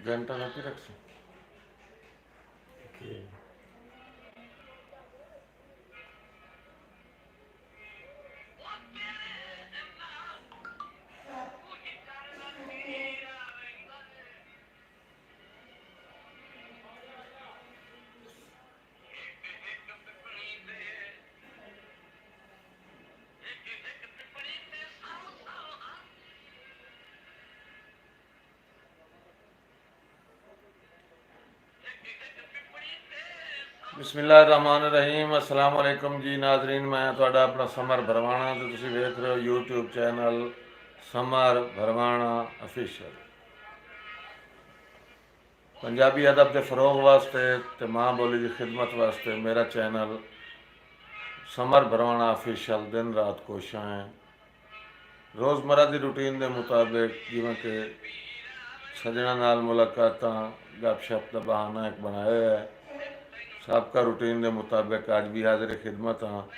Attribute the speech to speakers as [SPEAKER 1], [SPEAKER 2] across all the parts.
[SPEAKER 1] घंटा रखी रख से बिस्मिल्लाहिर्रहमानिर्रहीम। अस्सलाम वालेकुम जी नाजरीन, मैं तुहाडा अपना समर भरवाना तो तुसी वेख रहे हो YouTube channel Samar Bharwana official. Punjabi अदब के फरोग वास्ते ते माँ बोली की खिदमत वास्ते मेरा चैनल समर भरवाना ऑफिशियल दिन रात कोशिशें रोज़मर्रा की रूटीन के मुताबिक जिवें कि सजना नाल मुलाकातां गपशप का बहाना एक बनाया है। सबका रूटीन के मुताबिक अज भी हाजिर खिदमत हाँ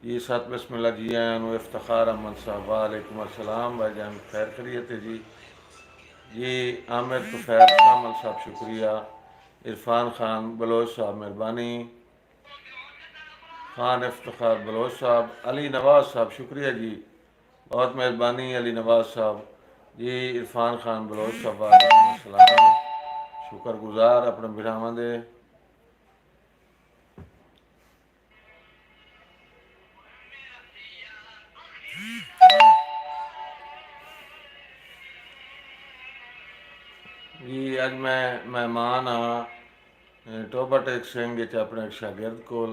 [SPEAKER 1] जी। सत बिस्मिल्लाह जी आयां नूं। इफ्तिखार अहमद साहब वालेकुम अस्सलाम भाईजान, खैर खैरियत है जी। आमिर तुफैल कामल साहब शुक्रिया। इरफान खान बलोच साहब मेहरबानी। खान इफ्तिखार बलोच साहब। अली नवाज साहब शुक्रिया जी, बहुत मेहरबानी अली नवाज साहब जी। इरफान खान बलोच साहब वालेकुम अस्सलाम, शुक्रगुजार अपने बिरावां दे। जी अज मैं मेहमान हाँ टोबा टेक सिंह अपने एक शागिर्द कोल,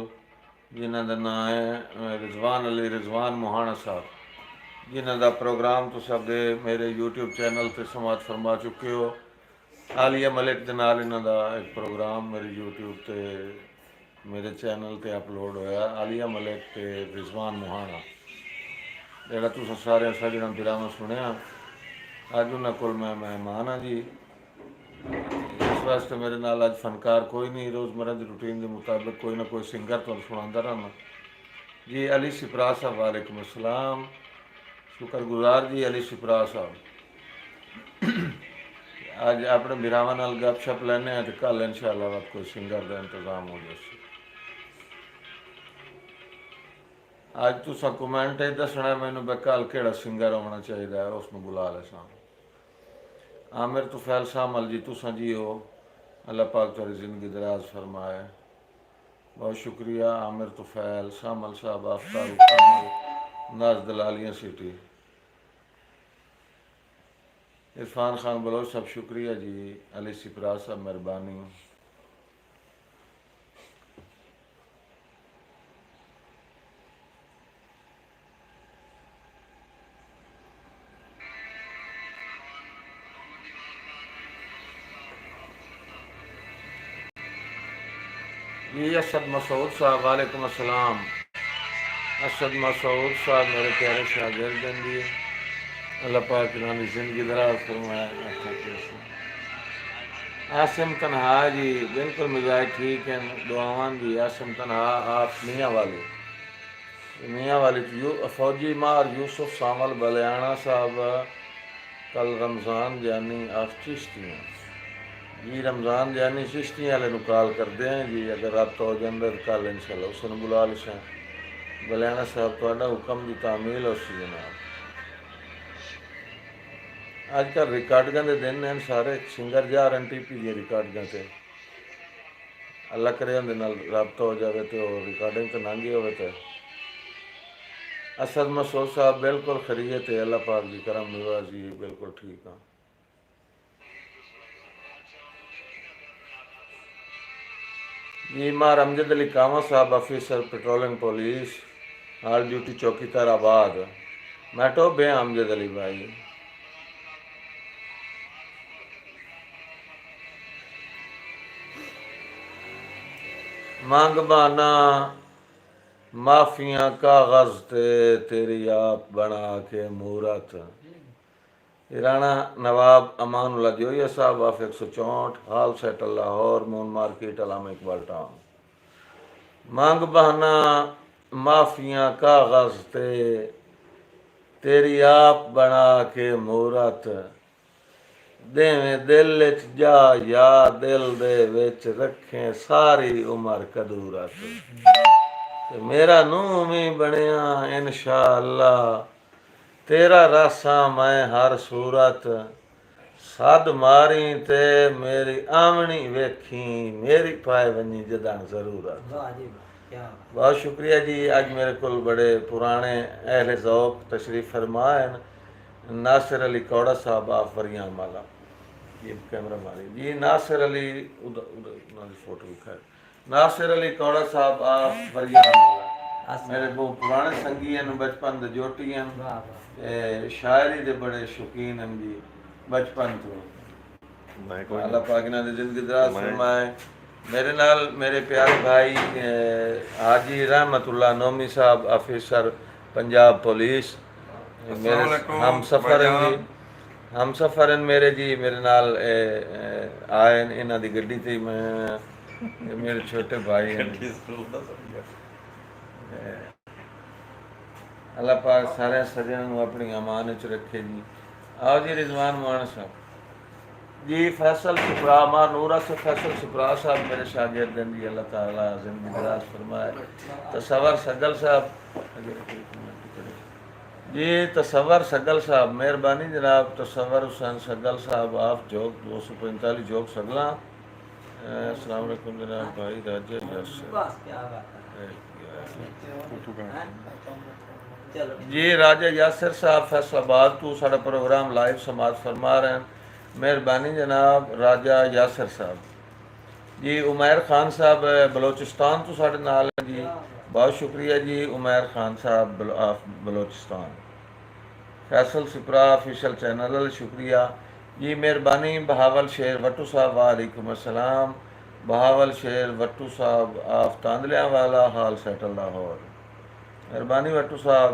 [SPEAKER 1] जिन्हों का नाम है रिजवान अली रिजवान मोहाना साहब, जिन्हों का प्रोग्राम तुस अगे मेरे यूट्यूब चैनल पर समात फरमा चुके हो। आलिया मलिक के नाल इन्हों का एक प्रोग्राम मेरे यूट्यूब ते मेरे चैनल पर अपलोड होया। आलिया मलिक ते रिजवान मोहाना जोड़ा तुस सारे सजना बिरावां सुनिया। अज उन्होंने को मैं मेहमान हाँ जी। इस वास्ते मेरे नाल अज फनकार कोई नहीं, रोज़मर्रा की रूटीन के मुताबिक कोई ना कोई सिंगर तुहानूं सुणांदा रहना जी। अली सिपरा साहब वालेकुम अस्सलाम, शुक्रगुजार जी अली सिपरा साहब। अज अपने बिरावां नाल गपशप लैने तो कल इंशाअल्लाह वक्त कोई सिंगर का इंतजाम हो जाए। अज तुसा कमेंट दसना मैनू भी कल केड़ा सिंगर होना चाहिए, उसनूं बुला ले सा। आमिर तुफैल सामल जी तुसा जी हो, अल्लाह पाक तुहारी जिंदगी दराज फरमाए, बहुत शुक्रिया। आमिर तुफैल सामल साहब आफ्ताब कामल नाज दलालिया सिटी। इरफान खान बलोच साहब शुक्रिया जी। अली सिपरा साहब मेहरबानी। जी असद मसूद साहब वालेकुम अस्सलाम। असद मसूद साहब मेरे प्यारे शागिर्द हैं जी, अल्लाह पाक इन्होंने जिंदगी दराज फरमाए। आसिम तनहा जी बिल्कुल मिजाज ठीक है, दुआवान जी। आसिम तनहा आप मियाँ वाले फौजी मार यूसुफ सामल बलियाना साहब कल रमज़ान जानी आप चिश्तियाँ जी। रमज़ान जानी चिश्ती वाले कॉल करते हैं जी, अगर रब्ता हो जाए कल इंशाअल्लाह उसने बुला लिशा। बलियाना साहब थोड़ा हुक्म की तामील उस जनाब। अजकल रिकॉर्डिंग के दिन हैं, सारे सिंगर जा रहे हैं टीपी दी रिकॉर्डिंग से। अल्लाह करे उन्हें रब्ता हो जाए तो रिकॉर्डिंग तो नांगी हो। असद मसूद साहब बिल्कुल खरीयत है, अल्लाह पाक की करम नवाजी बिल्कुल ठीक हाँ जी। मार अमजद अली कामा साहब ऑफिसर पेट्रोलिंग पुलिस हाल ड्यूटी चौकी ताराबाद। मैं तो बे अमजद अली भाई। मांग बाना माफिया कागज ते तेरी आप बना के मूरत। राणा नवाब अमानुल्लाह जोया साहब of 164 hall settle Lahore moon market Allama Iqbal town. मांग बहाना माफिया कागज ते तेरी आप बना के मूरत। देवें दिल च जा या दिल दे विच रखें सारी उम्र कदूरत ते मेरा नूह भी बनया इंशाअल्लाह तेरा रासा मैं हर सूरत सद मारी ते मेरी आमनी वेखी मेरी पाए वनी जदन जरूरत। बहुत शुक्रिया जी। आज मेरे को बड़े पुराने अहले ज़ौक़ तशरीफ़ फरमा हैं नासिर अली कौड़ा साहब आप वरियां माला ये कैमरा मारी जी नासिर अली उधर उधर फोटो दिखाए नासिर अली कौड़ा साहब आप वरियां माला मेरे बहुत पुराने संगी हैं बचपन दे जोटी हैं शायरी दे बड़े शौकीन हैं जी बचपन तो अल्लाह पाक इन्हां दी जिंदगी दराज फरमाए। मेरे नाल मेरे प्यारे भाई हाजी रहमतुल्लाह नोमी साहब ऑफिसर पंजाब पुलिस मेरे हम सफ़र जी हम सफ़र मेरे जी मेरे नाल आए इन्हां दी गड्डी ते मैं मेरे छोटे भाई हैं अल्लाह पाक सारे सज्जनों नूं अपनी अमान च रखे जी। आओ जी रिजवान मोहन साहब जी फैसल सुपरा मां नूरा से फैसल सुपरा साहब मेरे शागिर्द हैं जी अल्लाह ताला ज़िंदगी दराज फरमाए। तसव्वुर सगल साहब जी तसव्वुर सगल साहब मेहरबानी जनाब तसव्वुर हुसैन सगल साहब आप जोक 245 जोक सगला अस्सलाम वालेकुम जनाब भाई राजेश जी राजा यासिर साहब फैसलाबाद तू साड़ा प्रोग्राम लाइव समाज फरमा रहे हैं मेहरबानी जनाब राजा यासिर साहब जी। उमैर खान साहब बलोचिस्तान तो साढ़े नाल हैं जी बहुत शुक्रिया जी उमैर खान साहब बलोचिस्तान। फैसल सिपरा ऑफिशियल चैनल शुक्रिया जी मेहरबानी। बहावल शेर वट्टू साहब वालेकुम अस्सलाम बहावल शेर वट्टू साहब आप तांदलियां वाला हाल सेटल लाहौर मेहरबानी वट्टू साहब।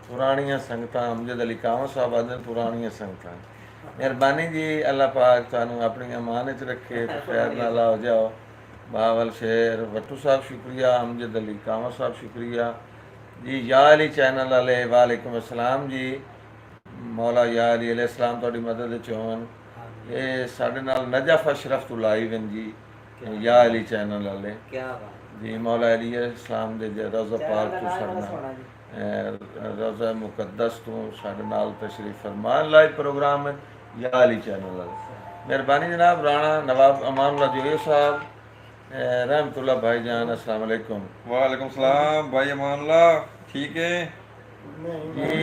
[SPEAKER 1] पुरानियां संगतां अमजद अली कांवा साहब आदि पुरानियां संगतां मेहरबानी जी अल्लाह पाक तुहानू अपनी अमान च रखे खैर नाला हो जाओ। बहावल शेर वट्टू साहब शुक्रिया अमजद अली कांवा साहब शुक्रिया जी। या अली चैनल वाले वालेकुम अस्सलाम जी मौला या अली अलैहिस्सलाम तुहाडी मदद च होवन ये साडे नाल नजफ अशरफ तो लाइव हैं जी या अली चैनल वाले जी मौला अली अलैहिस्सलाम दे रोज़ा पाक तो साडे नाल रोज़ा मुकद्दस तो साडे नाल तशरीफ फरमान लाइव प्रोग्राम है या अली चैनल वाले मेहरबानी जनाब। राणा नवाब अमानुल्लाह जोयो साहब रहमतुल्लाह भाईजान अस्सलाम वालेकुम।
[SPEAKER 2] वालेकुम सलाम भाई अमानुल्लाह ठीक है
[SPEAKER 1] जी।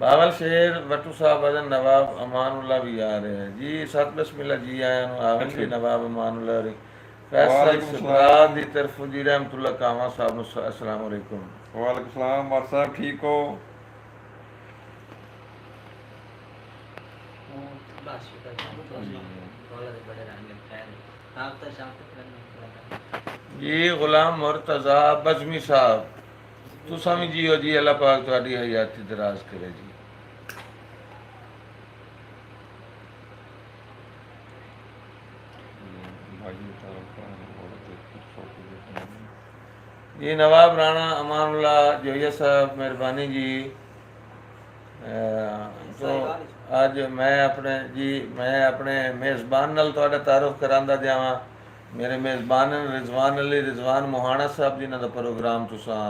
[SPEAKER 1] बावल शेर वट्टू साहब अजन नवाब अमानुल्लाह भी आ रहे हैं जी सत बिस्मिल्लाह जी आया आवन जी नवाब अमानुल्लाह फैसल सिपरा दी तरफ जी रहमतुल्लाह कांवा साहब अस्सलाम वालेकुम।
[SPEAKER 2] वालेकुम सलाम और साहब ठीक हो
[SPEAKER 1] जी गुलाम मुर्तज़ा बज़मी साहब तुसां भी जियो जी अल्लाह पाक तुहाडी हयाती दराज करे जी। जी नवाब राणा अमानुल्लाह जोया साहब मेहरबानी जी। तो आज मैं अपने मेज़बान नाल तुहाडा तारुफ करांदा जावां। मेरे मेज़बान रिजवान अली रिजवान मोहाना साहब जिन्हां दा प्रोग्राम तुसां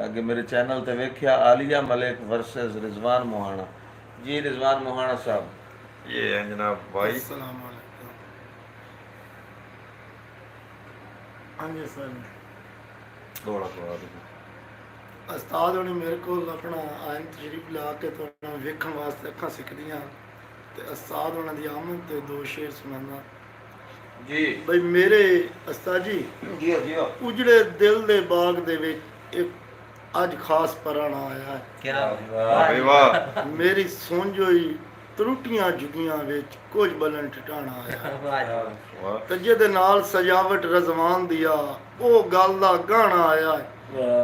[SPEAKER 1] अगे मेरे चैनल ते वेख्या आलिया मलिक वर्सेस रिजवान मोहाना जी। रिजवान मोहाना साहब
[SPEAKER 2] ये हैं जनाब भाई
[SPEAKER 3] अस्सलाम वालेकुम। हाँ जी सर
[SPEAKER 2] थोड़ा
[SPEAKER 3] उस्ताद होनी मेरे को अपना आयन तशरीफ ला के थोड़ा वेखण वास्ते अखां सिखदियां ते उस्ताद होना दी आमद ते दो शेर सुनाना
[SPEAKER 1] जी
[SPEAKER 3] भाई मेरे उस्ताद जी
[SPEAKER 1] जियो जियो
[SPEAKER 3] उजड़े दिल दे बाग दे विच एक अज खास पराना आया है
[SPEAKER 1] क्या
[SPEAKER 2] भाई वाह
[SPEAKER 3] मेरी सुंझ होई त्रुटियां जुगियां विच कुछ बलन ठिठाना आया
[SPEAKER 2] वाह
[SPEAKER 3] ते जेदे नाल सजावट रजवान दिया ओ गल दा गाना आया है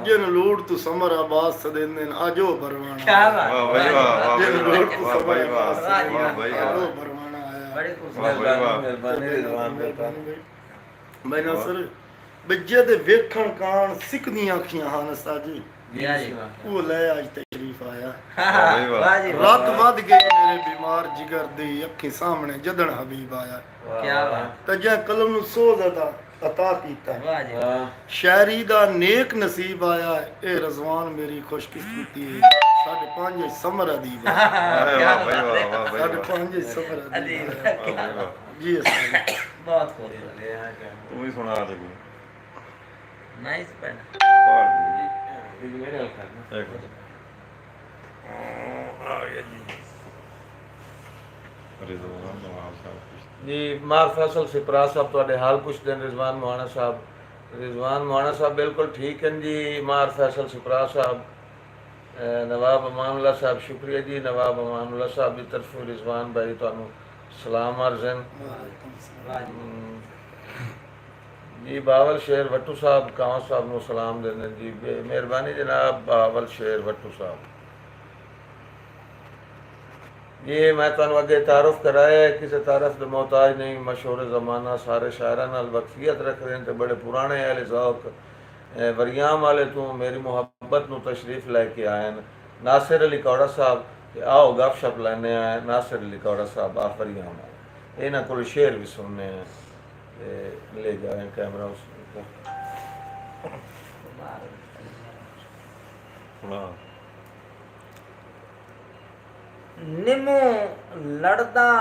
[SPEAKER 3] जिन लूड़ तू समर आबाद सदेंदे अजो बरवाना
[SPEAKER 1] क्या
[SPEAKER 2] वाह भाई वाह वाह
[SPEAKER 3] जिन
[SPEAKER 2] भाई
[SPEAKER 3] लूड़ तू
[SPEAKER 2] वाह
[SPEAKER 3] समर
[SPEAKER 2] भाई वाह
[SPEAKER 3] आबाद
[SPEAKER 2] वाह
[SPEAKER 3] सदेंदे
[SPEAKER 2] भाई
[SPEAKER 3] अजो
[SPEAKER 2] वाह
[SPEAKER 3] बरवाना आया
[SPEAKER 2] वाह भाई वाह
[SPEAKER 1] मेहरबानी रिजवान
[SPEAKER 3] भाई नासर बच्चे दे वेखण कान सिकदियां अखियां हन उस्ताद जी
[SPEAKER 1] जी
[SPEAKER 3] वो ले अज तशरीफ आया
[SPEAKER 2] ਵਾਹ ਬਈ ਵਾਹ
[SPEAKER 4] ਵਾਹ ਜੀ ਵਾਹ।
[SPEAKER 3] ਰਾਤ ਵੱਧ ਗਈ ਮੇਰੇ ਬਿਮਾਰ ਜਿਗਰ ਦੀ ਅੱਖੀ ਸਾਹਮਣੇ ਜਦਨ ਹਬੀਬ ਆਇਆ
[SPEAKER 4] ਕਿਆ ਬਾਤ।
[SPEAKER 3] ਤੇ ਜੇ ਕਲਮ ਨੂੰ ਸੋਧ ਅਤਾ ਕੀਤਾ
[SPEAKER 4] ਵਾਹ ਜੀ ਵਾਹ।
[SPEAKER 1] ਵਾਹ
[SPEAKER 3] ਸ਼ਾਇਰੀ ਦਾ ਨੇਕ ਨਸੀਬ ਆਇਆ ਇਹ ਰਜ਼ਵਾਨ ਮੇਰੀ ਖੁਸ਼ਕਿਸਮਤੀ ਹੈ ਸਾਡੇ ਪੰਜ ਸਮਰ ਅਦੀਬ ਹੈ।
[SPEAKER 4] ਕਿਆ
[SPEAKER 2] ਵਾਹ ਬਈ
[SPEAKER 4] ਬਾਤ ਹੈ।
[SPEAKER 2] ਵਾਹ ਵਾਹ ਬਈ
[SPEAKER 3] ਸਾਡੇ
[SPEAKER 2] ਵਾਹ
[SPEAKER 3] ਪੰਜ ਸਮਰ ਅਦੀਬ
[SPEAKER 4] ਅਦੀਬ
[SPEAKER 3] ਹੈ।
[SPEAKER 2] ਵਾਹ ਬਈ ਵਾਹ
[SPEAKER 3] ਜੀ ਅਸਾਂ
[SPEAKER 4] ਬਹੁਤ ਖੂਬ।
[SPEAKER 2] ਤੂੰ ਵੀ ਸੁਣਾ ਦੇ ਕੋਈ
[SPEAKER 4] ਨਾਈਸ ਪੈਨ।
[SPEAKER 2] ਪਹਾੜ
[SPEAKER 1] ਇਹ ਮੇਰੇ ਨਾਲ ਕਰਨਾ
[SPEAKER 2] ਇੱਕ ਆ ਗਿਆ ਜੀ ਰਿਜ਼ਵਾਨ ਨਵਾਜ਼ ਸਾਹਿਬ
[SPEAKER 1] ਜੀ ਮਾਰ ਫੈਸਲ ਸਿਪਰਾ ਸਾਹਿਬ ਤੁਹਾਡੇ ਹਾਲ ਪੁੱਛਦੇ ਨੇ ਰਿਜ਼ਵਾਨ ਮੋਹਾਣਾ ਸਾਹਿਬ। ਰਿਜ਼ਵਾਨ ਮੋਹਾਣਾ ਸਾਹਿਬ ਬਿਲਕੁਲ ਠੀਕ ਹਨ ਜੀ। ਮਾਰ ਫੈਸਲ ਸਿਪਰਾ ਸਾਹਿਬ ਨਵਾਬ ਅਮਾਨੁੱਲਾ ਸਾਹਿਬ ਸ਼ੁਕਰੀਆ ਜੀ। ਨਵਾਬ ਅਮਾਨੁੱਲਾ ਸਾਹਿਬ ਦੀ ਤਰਫੋਂ ਰਿਜ਼ਵਾਨ ਭਾਈ ਤੁਹਾਨੂੰ ਸਲਾਮ ਅਰਜ਼ ਹਨ
[SPEAKER 4] ਵਾਹ ਜੀ।
[SPEAKER 1] ਜੀ ਬਾਵਲ ਸ਼ੇਰ ਵੱਟੂ ਸਾਹਿਬ ਕਾਂਵਾ ਸਾਹਿਬ ਨੂੰ ਸਲਾਮ ਦਿੰਦੇ ਜੀ। ਮਿਹਰਬਾਨੀ ਜਨਾਬ ਬਾਵਲ ਸ਼ੇਰ ਵੱਟੂ ਸਾਹਿਬ। ये मैं ਤੁਹਾਨੂੰ ਅੱਗੇ ਤਾਰਫ ਕਰਾਇਆ ਕਿਸੇ ਤਾਰਫ ਦੇ ਮੁਹਤਾਜ ਨਹੀਂ। ਮਸ਼ਹੂਰ ਜ਼ਮਾਨਾ ਸਾਰੇ ਸ਼ਾਇਰਾਂ ਨਾਲ ਵਕਫੀਅਤ ਰੱਖ ਰਹੇ ਨੇ ਤੇ ਬੜੇ ਪੁਰਾਣੇ ਅਹਿਲੇ ਜ਼ੌਕ ਵਰਿਆਮ ਵਾਲੇ ਤੋਂ ਮੇਰੀ ਮੁਹੱਬਤ ਨੂੰ ਤਸ਼ਰੀਫ ਲੈ ਕੇ ਆਏ ਨੇ ਨਾਸਿਰ ਅਲੀ ਕੌੜਾ ਸਾਹਿਬ। ਤੇ ਆਓ ਗੱਪਸ਼ਪ ਲੈਣੇ ਆ ਨਾਸਿਰ ਅਲੀ ਕੌੜਾ ਸਾਹਿਬ ਆਪ ਵਰਿਆਮ ਵਾਲੇ ਇਹਨਾਂ ਕੋਲ ਸ਼ੇਰ ਵੀ ਸੁਣਨੇ ਆ ਤੇ ਲੈ ਜਾਏ ਕੈਮਰਾ ਉਸ
[SPEAKER 2] ਸੁਣਾ
[SPEAKER 4] ਨਿਮੂ ਲੜਦਾ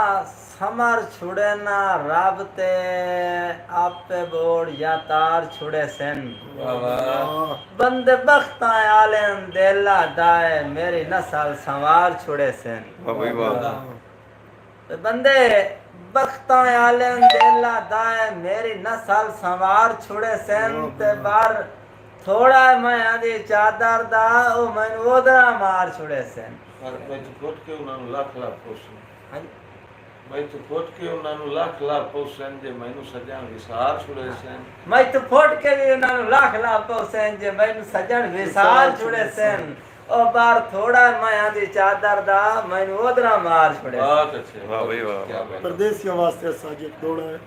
[SPEAKER 4] ਸਮਰ ਛੁੜੇ ਨਾ ਰੱਬ ਤੇ ਆਪੇ ਬੋੜ ਜਾਂ ਤਾਰ ਛੁੜੇ ਸਨ।
[SPEAKER 1] ਵਾਹ ਵਾਹ
[SPEAKER 4] ਬੰਦੇ ਬਖਤਾਂ ਆਲਮ ਦੇਲਾ ਦਾਏ ਮੇਰੀ ਨਸਲ ਸੰਵਾਰ ਛੁੜੇ ਸਨ।
[SPEAKER 2] ਵਾਹ ਬਈ ਵਾਹ
[SPEAKER 4] ਤੇ ਬੰਦੇ ਬਖਤਾਂ ਆਲਮ ਦੇਲਾ ਦਾਏ ਮੇਰੀ ਨਸਲ ਸੰਵਾਰ ਛੁੜੇ ਸਨ। ਤੇ ਬਾਰ ਥੋੜਾ ਮੈਂ ਆਦੀ ਚਾਦਰ ਦਾ ਉਹ ਮੈਨੂੰ ਉਹਦਾ ਮਾਰ ਛੁੜੇ ਸਨ।
[SPEAKER 1] ਪਰ ਮੈਂ ਫੁੱਟ ਕੇ ਉਹਨਾਂ ਨੂੰ ਲੱਖ ਲੱਖ ਪੁੱਛਣ
[SPEAKER 4] ਹਾਂਜੀ।
[SPEAKER 1] ਮੈਂ ਫੁੱਟ ਕੇ ਉਹਨਾਂ ਨੂੰ ਲੱਖ ਲੱਖ ਪੁੱਛਣ ਜੇ ਮੈਨੂੰ ਸੱਜਣ ਵਿਸਾਰ ਛੁੜੇ ਸਨ।
[SPEAKER 4] ਮੈਂ ਤਾਂ ਫੋਟ ਕੇ ਵੀ ਉਹਨਾਂ ਨੂੰ ਲੱਖ ਲੱਖ ਪਹੁੰਚਣ ਜੇ ਮੈਨੂੰ ਸੱਜਣ ਵਿਸਾਲ ਛੁੜੇ ਸਨ। ਉਹ ਬਾਰ ਥੋੜਾ ਮਾਇਆ ਦੀ ਚਾਦਰ ਦਾ ਮੈਨੂੰ ਉਹਦਾ ਮਾਰ ਛੁੜੇ ਸਨ।
[SPEAKER 1] ਬਹੁਤ ਅੱਛੇ
[SPEAKER 2] ਵਾਹ ਬਈ ਵਾਹ।
[SPEAKER 1] ਕਿਆ ਬਾਤ।
[SPEAKER 3] ਪਰਦੇਸੀਆਂ ਵਾਸਤੇ ਸਾਜਿਦ ਦੋੜਾ ਹੈ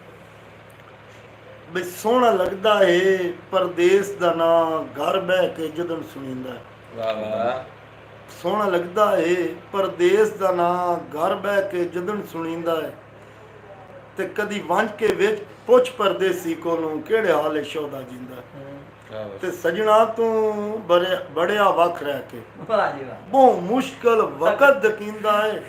[SPEAKER 3] ਬਈ ਸੋਹਣਾ ਲੱਗਦਾ ਏ ਪਰਦੇਸ ਦਾ ਨਾਂ ਘਰ ਬਹਿ ਕੇ ਜਦਨ ਸੁਣੀਂਦਾ ਹੈ।
[SPEAKER 1] ਵਾਹ ਵਾਹ
[SPEAKER 3] ਸੋਹਣਾ ਲੱਗਦਾ ਏ ਪਰਦੇਸ ਦਾ ਨਾਂ ਘਰ ਬਹਿ ਕੇ ਜਦਨ ਸੁਣੀਂਦਾ ਹੈ ਤੇ ਕਦੀ ਵੰਝ ਕੇ ਵਿੱਚ ਪੁੱਛ ਪਰਦੇਸੀ ਕੋਲੋਂ ਕਿਹੜੇ ਹਾਲੇ ਸ਼ੌਦਾ ਜਿੰਦਾ
[SPEAKER 1] ਕਿਆ ਬਾਤ।
[SPEAKER 3] ਤੇ ਸਜਣਾ ਤੂੰ ਬੜਿਆ ਵੱਖ ਰਹਿ ਕੇ
[SPEAKER 4] ਵਾਹ ਜੀ ਵਾਹ।
[SPEAKER 3] ਬਹੁਤ ਮੁਸ਼ਕਲ ਵਕਤ ਦਕੀਂਦਾ ਏ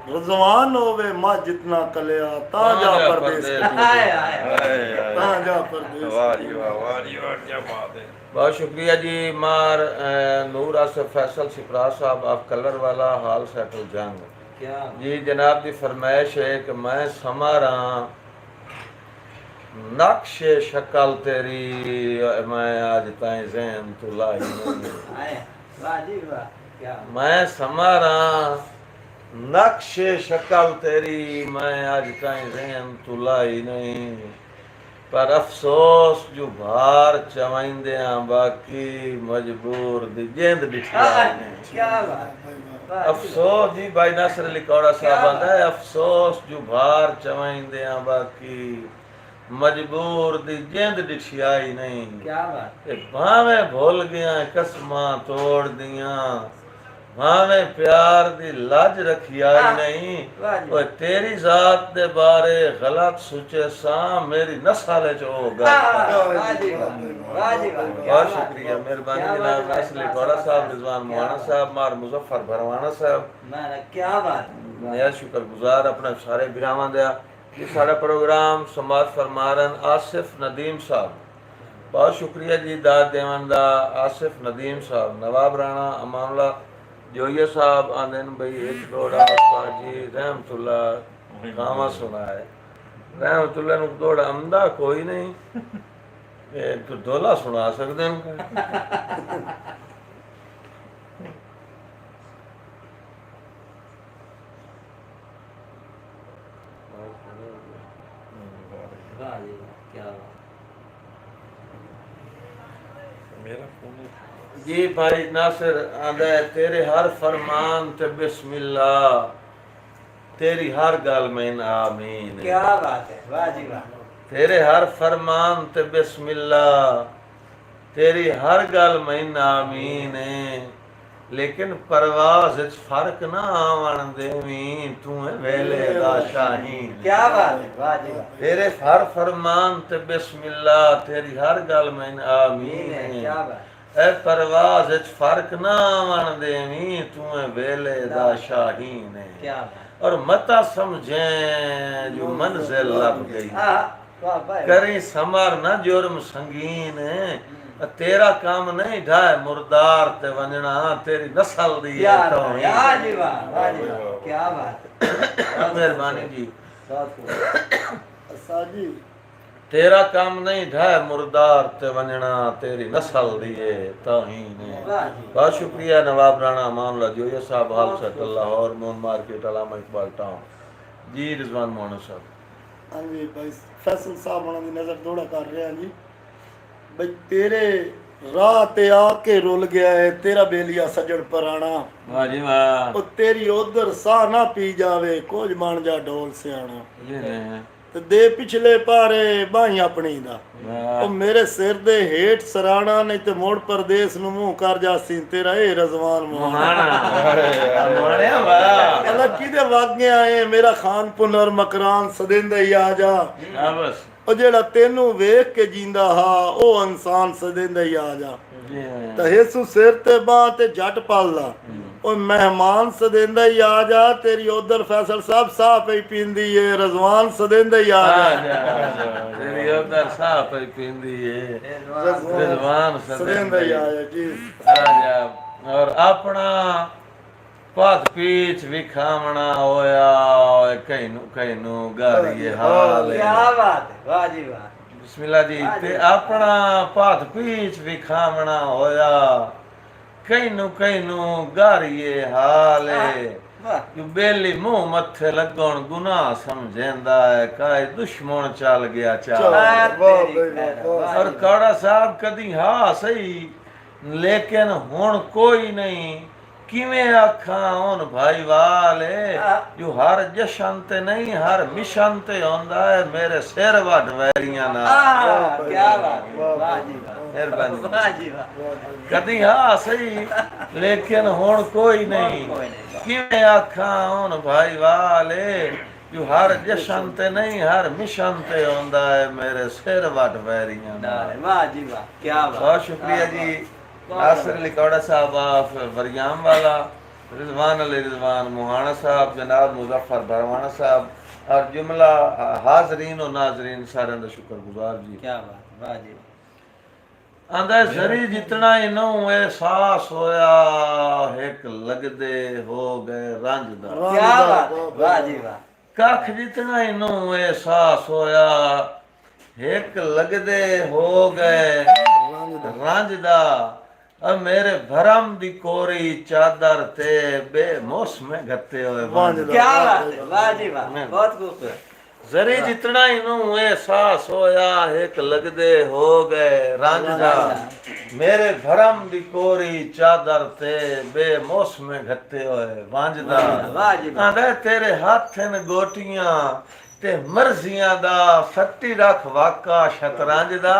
[SPEAKER 3] ਰਜ਼ਵਾਨ ਹੋਵੇ ਮਾਂ ਜਿਤਨਾ ਕਲਿਆ ਤਾਂ ਜਾ ਪਰਦੇਸ
[SPEAKER 4] ਹਾਏ ਹਾਏ।
[SPEAKER 2] ਹਾਏ ਹਾਏ
[SPEAKER 3] ਤਾਂ ਜਾ ਪਰਦੇਸ
[SPEAKER 2] ਵਾਹ ਜੀ ਵਾਹ ਵਾਹ ਜੀ ਵਾਹ ਕੀ ਬਾਤ ਹੈ
[SPEAKER 1] बहुत शुक्रिया जी। मार नूर आसिफ फैसल सिपरा साहब आप कलर वाला हाल सैटल जंग
[SPEAKER 4] क्या
[SPEAKER 1] जी जनाब की फरमाइश है कि मैं समा रहा नक्शे शक्ल तेरी मैं आज ताई जहन तो लाई नहीं।
[SPEAKER 4] हाय वाह जी वाह। क्या
[SPEAKER 1] मैं समा रहा नक्शे शक्ल तेरी मैं आज ताई जहन तो लाई नहीं। पर अफसोस जो भार चवाइंदे बाकी मजबूर दी जिंद दिखा
[SPEAKER 4] क्या बात। वाह जी।
[SPEAKER 1] अफसोस जी भाई नासिर अली कौड़ा साहब आंदा है अफसोस जो भार चवाइंदे बाकी मजबूर दी जिंद दिखियाई नहीं।
[SPEAKER 4] क्या बात।
[SPEAKER 1] ते भावें भूल गया कसमां तोड़ दियां भावें प्यार दी लाज रखियाई नहीं।
[SPEAKER 4] वाह जी।
[SPEAKER 1] ओए तेरी जात दे बारे गलत सोचे सा मेरी नस्ल च हो गया।
[SPEAKER 4] वाह जी वाह। वाह जी वाह।
[SPEAKER 1] बहुत शुक्रिया मेहरबानी जनाब नासिर अली कौड़ा साहब रिजवान मोहाना साहब मार मुजफ्फर भरवाना साहब
[SPEAKER 4] मैं क्या बात।
[SPEAKER 1] नया शुक्रगुजार अपने सारे बिरावां दया ये सारा प्रोग्राम समाज फरमारन आसिफ नदीम साहब बहुत शुक्रिया जी दाद देवन दा आसिफ नदीम साहब नवाब राणा अमानुल्ला जोइया साहब आंदन भाई एक दौड़ा उस्ताद जी रहमतुल्ला कामा सुना है रहमतुल्ला नु दौड़ा अमदा कोई नहीं ये तो दोला सुना सकते हैं।
[SPEAKER 4] वाह जी वाह। क्या बात।
[SPEAKER 2] मेरा फोन
[SPEAKER 1] जी भाई नासिर आंदा है तेरे हर फरमान ते बिस्मिल्लाह तेरी हर गल में आमीन
[SPEAKER 4] क्या बात है। वाह जी वाह।
[SPEAKER 1] तेरे हर फरमान ते बिस्मिल्लाह तेरी हर गल में आमीन है लेकिन परवाज़ विच फर्क ना आवण देवीं तू है वेले दा शाहीन
[SPEAKER 4] क्या बात है, वाह जी वाह।
[SPEAKER 1] तेरे हर फरमान ते बिस्मिल्लाह तेरी हर गल में आमीन
[SPEAKER 4] है,
[SPEAKER 1] है
[SPEAKER 4] क्या बात।
[SPEAKER 1] ए परवाज़ विच फर्क ना आवण देवीं तू है वेले दा शाहीन है
[SPEAKER 4] क्या बात।
[SPEAKER 1] और मता समझे जो मंजिल लब गई
[SPEAKER 4] हाँ, वाह भाई।
[SPEAKER 1] करी समर न जुर्म संगीन तेरा काम नहीं ढाए मुर्दार ते वंजना तेरी नस्ल दी
[SPEAKER 4] क्या
[SPEAKER 1] है
[SPEAKER 4] बात,
[SPEAKER 1] तौहीन।
[SPEAKER 4] वाह जी वाह, वाह जी वाह, क्या बात है।
[SPEAKER 1] मेहरबानी जी
[SPEAKER 4] बहुत खूब।
[SPEAKER 3] असाजी
[SPEAKER 1] तेरा काम नहीं ढाए मुर्दार ते वंजना तेरी नस्ल दी है तौहीन।
[SPEAKER 4] वाह जी।
[SPEAKER 1] बहुत शुक्रिया नवाब राणा मामला जोया साहब हाल set Lahore moon market Allama Iqbal town जी रिजवान मोहना साहब।
[SPEAKER 3] ਹਾਂਜੀ ਭਾਈ ਫੈਸਲ ਸਾਹਿਬ ਉਹਨਾਂ ਦੀ ਨਜ਼ਰ ਥੋੜਾ ਕਰ ਰਿਹਾ ਜੀ ਬਈ ਤੇਰੇ ਰਾਹ ਤੇ ਆ ਕੇ ਰੁਲ ਗਿਆ ਹੈ ਤੇਰਾ ਬੇਲੀਆ ਸੱਜਣ ਪਰਾਣਾ
[SPEAKER 1] वाह जी वाह
[SPEAKER 3] ਉਹ ਤੇਰੀ ਉਧਰ ਸਾਹ ਨਾ ਪੀ ਜਾਵੇ ਕੁਝ ਬਣ ਜਾ ਢੋਲ ਸਿਆਣਾ
[SPEAKER 1] जी ने
[SPEAKER 3] ਤੇ ਦੇ ਪਿਛਲੇ ਪਾਰੇ ਬਾਈ ਆਪਣੀ ਦਾ
[SPEAKER 1] वाह
[SPEAKER 3] ਉਹ ਮੇਰੇ ਸਿਰ ਦੇ ਹੇਠ ਸਰਾਣਾ ਨਹੀਂ ਤੇ ਮੋੜ ਪਰਦੇਸ ਨੂੰ ਮੂੰਹ ਕਰ ਜਾਸੀ ਤੇਰਾ ਇਹ ਰਜ਼ਵਾਨ ਮੋਹਾਣਾ
[SPEAKER 1] मोहना मोहने वाह
[SPEAKER 3] ਅੱਲਾ ਕਿਹਦੇ ਵਾਗੇ ਆਏ ਮੇਰਾ ਖਾਨ ਪੁਨਰ ਮਕਰਾਨ ਸਦਿੰਦੇ ਹੀ ਆ ਜਾ
[SPEAKER 1] हाँ बस
[SPEAKER 3] ਉਹ ਜਿਹੜਾ ਤੈਨੂੰ ਵੇਖ ਕੇ ਜਿੰਦਾ ਹਾ ਉਹ ਇਨਸਾਨ ਸਦਿੰਦੇ ਹੀ ਆ ਜਾ
[SPEAKER 1] जी ने
[SPEAKER 3] ਤਾਂ ਹੇਸੂ ਸਿਰ ਤੇ ਬਾਹ ਤੇ ਜੱਟ ਪਾਲਦਾ ਉਹ ਮਹਿਮਾਨ ਸਦਿੰਦਾ ਹੀ ਆ ਜਾ ਤੇਰੀ ਉਧਰ ਫੈਸਲ ਸਾਹਿਬ ਸਾਹ ਪਈ ਪੀਂਦੀ ਏ ਰਜ਼ਵਾਨ ਸਦਿੰਦਾ ਹੀ ਆ ਜਾ
[SPEAKER 1] तेरी उधर साह पे पींदी है रिजवान
[SPEAKER 3] ਸਦਿੰਦਾ ਹੀ ਆ ਜਾ ਜੀ
[SPEAKER 1] आजा और अपना पथ पीछ विखावना होया कहीं गारी हाल है।
[SPEAKER 4] क्या बात है, वाह जी वाह।
[SPEAKER 1] बिस्मिल्लाह जी ते अपना पथ पीछ विखावना होया कहीं गारी हाल है।
[SPEAKER 4] वाह।
[SPEAKER 1] कि बेली मुंह मथे लगन गुनाह समझेंदा है काए दुश्मन चल गया चाल
[SPEAKER 3] वाह
[SPEAKER 4] तेरी
[SPEAKER 3] भाई,
[SPEAKER 4] खैर,
[SPEAKER 3] वाह।
[SPEAKER 4] वाह
[SPEAKER 1] और
[SPEAKER 4] जी वाह।
[SPEAKER 1] काड़ा साहब कदी हाँ सही लेकिन हुण कोई नहीं किवें आखा हुन भाई वाले जो हर जशन ते नहीं हर मिशन ते होंदा है मेरे सिर वड वैरियां ना
[SPEAKER 4] क्या बात है, वाह जी वाह,
[SPEAKER 1] मेहरबानी
[SPEAKER 4] वाह जी वाह।
[SPEAKER 1] कदी हाँ सही लेकिन हुण कोई नहीं
[SPEAKER 4] कोई नहीं।
[SPEAKER 1] किवें आखा हुन भाई वाले जो हर जशन ते नहीं हर मिशन ते होंदा है मेरे सिर वड वैरियां ना
[SPEAKER 4] वाह जी वाह, क्या बात।
[SPEAKER 1] बहुत शुक्रिया जी नासिर लिकौड़ा साहब आप वरियाम वाला रिजवान अली रिजवान मोहाना साहब जनाब मुजफ्फर भरवाना साहब और जुमला हाजरीन और नाजरीन सारे का शुक्रगुजार जी।
[SPEAKER 4] क्या बात, वाह जी वाह।
[SPEAKER 1] आंदा सरी जितना इनू एहसास होया एक लगदे हो गए रंज दा
[SPEAKER 4] क्या बात है, वाह जी वाह।
[SPEAKER 1] कख जितना इनू एहसास होया एक लगदे हो गए रंज दा अब मेरे भरम दी कोरी चादर ते बेमौसम गत्ते हुए
[SPEAKER 3] वांझ दा।
[SPEAKER 4] क्या बात है, वाह जी वाह, बहुत खूबसूरत।
[SPEAKER 1] जरी जितना इनू एहसास होया एक लगदे हो गए रंज दा मेरे भरम दी कोरी चादर ते बेमौसम गत्ते हुए वांझ दा
[SPEAKER 4] वाह जी वाह।
[SPEAKER 1] आंदा तेरे हाथ न गोटियां ते मर्जियां दा सट्टी रख वाका शतरंज दा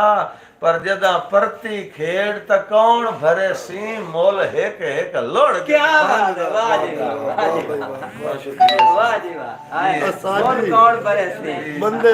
[SPEAKER 1] पर जदा परती खेड़ त कौन भरे सी मोल हेक हेक लोड़
[SPEAKER 4] क्या बात है, वाह जी वाह, वाह जी वाह,
[SPEAKER 1] बहुत शुक्रिया
[SPEAKER 4] वाह जी वाह। आए,
[SPEAKER 3] असाजी।
[SPEAKER 4] कौन कौन भरे सी।
[SPEAKER 3] ਬੰਦੇ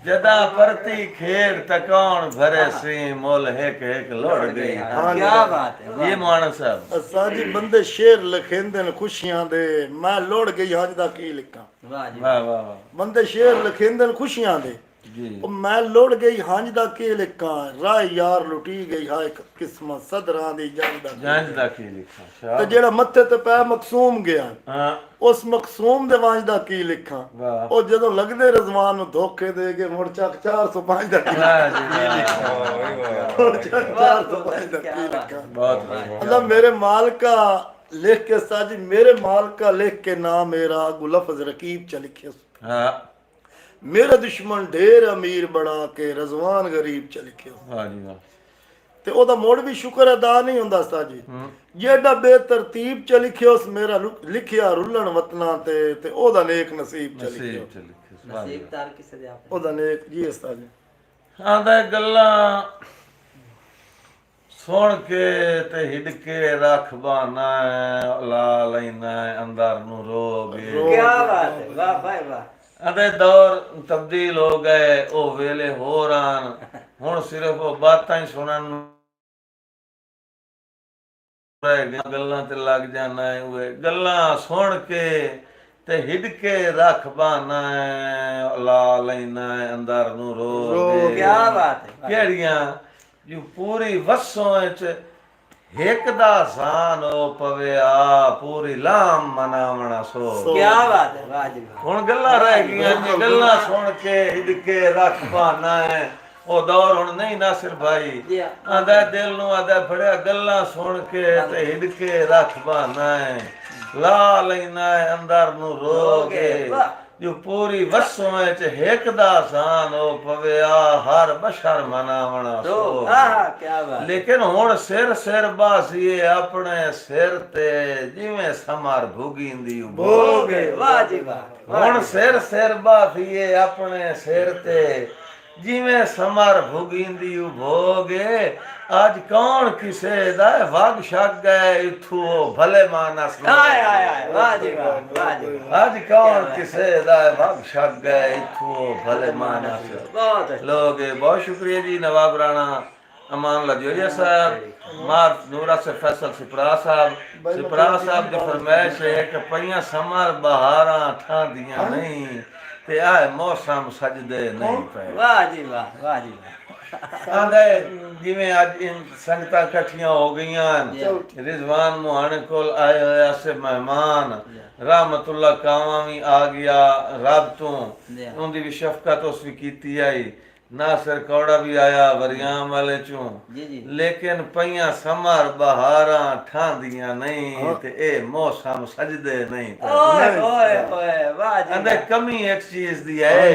[SPEAKER 1] जदा परती खेड़ त कौन भरे सी मोल हेक हेक लोड़ गई।
[SPEAKER 4] क्या बात है, वाह।
[SPEAKER 1] ये मोहना साहब
[SPEAKER 3] ਅਸਾਜੀ ਬੰਦੇ ਸ਼ੇਰ ਲਿਖਿੰਦੇ ਨੇ ਖੁਸ਼ੀਆਂ ਦੇ ਮੈਂ ਲੋੜ ਗਈ ਅੱਜ ਦਾ ਕੀ ਲਿਖਾਂ
[SPEAKER 4] वाह जी
[SPEAKER 1] वाह वाह वाह
[SPEAKER 3] ਬੰਦੇ ਸ਼ੇਰ ਲਿਖਿੰਦੇ ਨੇ ਖੁਸ਼ੀਆਂ ਦੇ
[SPEAKER 1] जी
[SPEAKER 3] ਉਹ ਮੈਂ ਲੋੜ ਗਈ ਹੰਝ ਦਾ ਕੀ ਲਿਖਾਂ ਰਾਹ ਯਾਰ ਲੁੱਟੀ ਗਈ ਹਾਏ ਕਿਸਮਤ ਸਦਰਾਂ ਦੀ ਜੰਗ ਦਾ
[SPEAKER 1] जांच दा की लिखा
[SPEAKER 3] ਤੇ
[SPEAKER 1] शाह
[SPEAKER 3] ਜਿਹੜਾ ਮੱਥੇ ਤੇ ਪੈ ਮਕਸੂਮ ਗਿਆ
[SPEAKER 1] हां
[SPEAKER 3] ਉਸ ਮਕਸੂਮ ਦੇ ਵਾਂਝ ਦਾ ਕੀ ਲਿਖਾਂ
[SPEAKER 1] वाह
[SPEAKER 3] ਉਹ ਜਦੋਂ ਲੱਗਦੇ ਰਜ਼ਵਾਨ ਨੂੰ ਧੋਖੇ ਦੇ ਕੇ ਮੁੜ ਚੱਕ 405 ਦਾ ਕੀ
[SPEAKER 1] वाह जी वाह
[SPEAKER 3] ਮੁੜ ਚੱਕ 405 ਦਾ ਕੀ ਲਿਖਾਂ
[SPEAKER 1] बहुत बढ़िया
[SPEAKER 3] ਅੱਲਾ ਮੇਰੇ ਮਾਲਕਾ ਲਿਖ ਕੇ ਸਾਜੀ ਮੇਰੇ ਮਾਲਕਾ ਲਿਖ ਕੇ ਨਾ ਮੇਰਾ ਅਗੂ ਲਫ਼ਜ਼ ਰਕੀਬ ਚ ਲਿਖਿਆ
[SPEAKER 1] हां
[SPEAKER 3] ਮੇਰਾ ਦੁਸ਼ਮਣ ਢੇਰ ਅਮੀਰ ਬਣਾ ਕੇ ਰਜ਼ਵਾਨ ਗਰੀਬ ਚ ਲਿਖਿਆ
[SPEAKER 1] वाह जी वाह
[SPEAKER 3] ਤੇ ਉਹਦਾ ਮੋੜ ਵੀ ਸ਼ੁਕਰ ਅਦਾ ਨਹੀਂ ਹੁੰਦਾ ਸਾਜੀ
[SPEAKER 1] हम्म
[SPEAKER 3] ਜਿਹੜਾ ਬੇਤਰਤੀਬ ਚ ਲਿਖਿਆ ਉਸ ਮੇਰਾ ਲਿਖਿਆ ਰੁੱਲਣ ਵਤਨਾਂ ਤੇ ਉਹਦਾ ਨੇਕ ਨਸੀਬ ਚ ਲਿਖਿਆ
[SPEAKER 1] नसीब चल लिखे
[SPEAKER 4] नसीब तार किसे दे आपने।
[SPEAKER 3] ਉਹਦਾ ਨੇਕ ਜੀ ਉਸਤਾਦ ਜੀ
[SPEAKER 1] ਆਂਦਾ ਗੱਲਾਂ ਸੁਣ ਕੇ ਤੇ ਹਿੱਡ ਕੇ ਰੱਖ ਬਾਨਾ ਲਾ ਲੈਣਾ ਅੰਦਰ ਨੂੰ ਰੋਗੇ
[SPEAKER 4] क्या बात है, वाह भाई वाह।
[SPEAKER 1] ਅਦੇ ਦੌਰ ਤਬਦੀਲ ਹੋ ਗਏ ਉਹ ਵੇਲੇ ਹੋਰ ਆਨ ਹੁਣ ਸਿਰਫ ਉਹ ਬਾਤਾਂ ਹੀ ਸੁਣਨ ਨੂੰ ਰਹਿ ਗਈਆਂ ਗੱਲਾਂ ਤੇ ਲੱਗ ਜਾਣਾ ਹੈ ਉਹ ਗੱਲਾਂ ਸੁਣ ਕੇ ਤੇ ਹਿੱਡ ਕੇ ਰੱਖ ਬਾਨਾ ਲਾ ਲੈਣਾ ਅੰਦਰ ਨੂੰ ਰੋਗੇ
[SPEAKER 4] क्या बात है,
[SPEAKER 1] ਕਿਹੜੀਆਂ ਜੋ ਪੂਰੀ ਵਸੋਂ ਵਿੱਚ ਇੱਕ ਦਾ ਸਾਨ ਉਹ ਪਵੇ ਆ ਪੂਰੀ ਲਾਮ ਮਨਾਵਣਾ ਸੋ
[SPEAKER 4] क्या बात है, वाह जी वाह।
[SPEAKER 1] ਹੁਣ ਗੱਲਾਂ ਰਹਿ ਗਈਆਂ ਜੀ ਗੱਲਾਂ ਸੁਣ ਕੇ ਹਿੱਡ ਕੇ ਰੱਖ ਪਾਣਾ ਹੈ ਉਹ ਦੌਰ ਹੁਣ ਨਹੀਂ ਨਾਸਿਰ ਭਾਈ
[SPEAKER 4] जी हाँ।
[SPEAKER 1] ਆਂਦਾ ਦਿਲ ਨੂੰ ਆਂਦਾ ਫੜਿਆ ਗੱਲਾਂ ਸੁਣ ਕੇ ਤੇ ਹਿੱਡ ਕੇ ਰੱਖ ਪਾਣਾ ਹੈ ਲਾ ਲੈਣਾ ਹੈ ਅੰਦਰ ਨੂੰ ਰੋਗੇ ਜੋ ਪੂਰੀ ਵਸੋਂ ਵਿੱਚ ਇੱਕ ਦਾ ਸਾਨ ਉਹ ਪਵੇ ਆ ਹਰ ਬਸ਼ਰ ਮਨਾਵਣਾ
[SPEAKER 4] तो
[SPEAKER 1] ਸੋ
[SPEAKER 4] हाँ क्या बात है।
[SPEAKER 1] ਲੇਕਿਨ ਹੁਣ ਸਿਰ ਬਾਸੀਏ ਆਪਣੇ ਸਿਰ ਤੇ ਜਿਵੇਂ ਸਮਰ ਭੁਗੀਂਦੀ
[SPEAKER 4] भोगे, वाह जी वाह।
[SPEAKER 1] ਹੁਣ ਸਿਰ ਬਾਸੀਏ ਆਪਣੇ ਸਿਰ ਤੇ ਜਿਵੇਂ ਸਮਰ ਭੁਗੀਂਦੀ ਭੋਗੇ ਅੱਜ ਕੌਣ ਕਿਸੇ ਦਾ ਵਗ ਛੱਗ ਗਏ ਇਥੋਂ ਭਲੇ ਮਾਨਸ
[SPEAKER 4] हाय हाय हाय, वाह जी वाह, वाह जी वाह।
[SPEAKER 1] ਅੱਜ ਕੌਣ ਕਿਸੇ ਦਾ ਵਗ ਛੱਗ ਗਏ ਇਥੋਂ ਭਲੇ ਮਾਨਸ
[SPEAKER 4] बहुत अच्छा।
[SPEAKER 1] लोग बहुत शुक्रिया जी नवाब राणा अमान लजोरिया साहब मार नूरा से फैसल सिपरा साहब की फरमाइश है कि पईयां समर बहारा ठा दियां नहीं ते आए मौसम सजदे नहीं पे
[SPEAKER 4] वाह जी वाह, वाह जी वाह।
[SPEAKER 1] आंदे जिवें अज इन संगतां इकट्ठियां हो गईयां रिजवान मुहाने कोल आए होया से मेहमान रहमतुल्लाह कावा भी आ गया रब तो उनकी भी शफकत उस भी कीती आई नासिर कौड़ा भी आया वरियाम वाले चों
[SPEAKER 4] जी जी।
[SPEAKER 1] लेकिन पईयां समर बहारा ठांदियां नहीं ते ए मौसम सजदे नहीं
[SPEAKER 4] ओए ओए ओए, वाह जी
[SPEAKER 1] अंदर
[SPEAKER 4] वाह।
[SPEAKER 1] कमी एक चीज दी है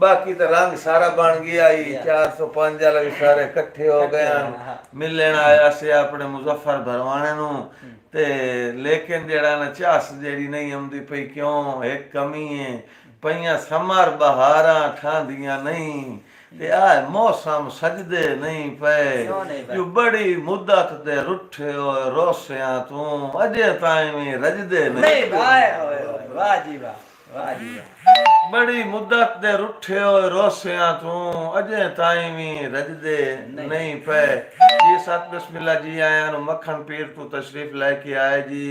[SPEAKER 1] बाकी तो रंग सारा बन गया ही 405 वाले भी सारे इकट्ठे हो गए हैं मिलन आया से अपने मुजफ्फर भरवाने नु ते लेकिन जेड़ा ना चास जेड़ी नहीं आउंदी पई क्यों एक कमी है पईयां समर बहारा ठांदियां नहीं ते आ मौसम सजदे नहीं पे जो बड़ी मुद्दत दे रुठे होए रोसियां तू अजे ताईं भी रजदे
[SPEAKER 4] नहीं
[SPEAKER 1] नहीं
[SPEAKER 4] भाई, ओए ओए, वाह जी वाह, वाह जी वाह।
[SPEAKER 1] बड़ी मुद्दत दे रुठे होए रोसियां तू अजे ताईं भी रजदे नहीं पे जी सत बिस्मिल्लाह जी आया नु मक्खन पीर तू तशरीफ लेके आए जी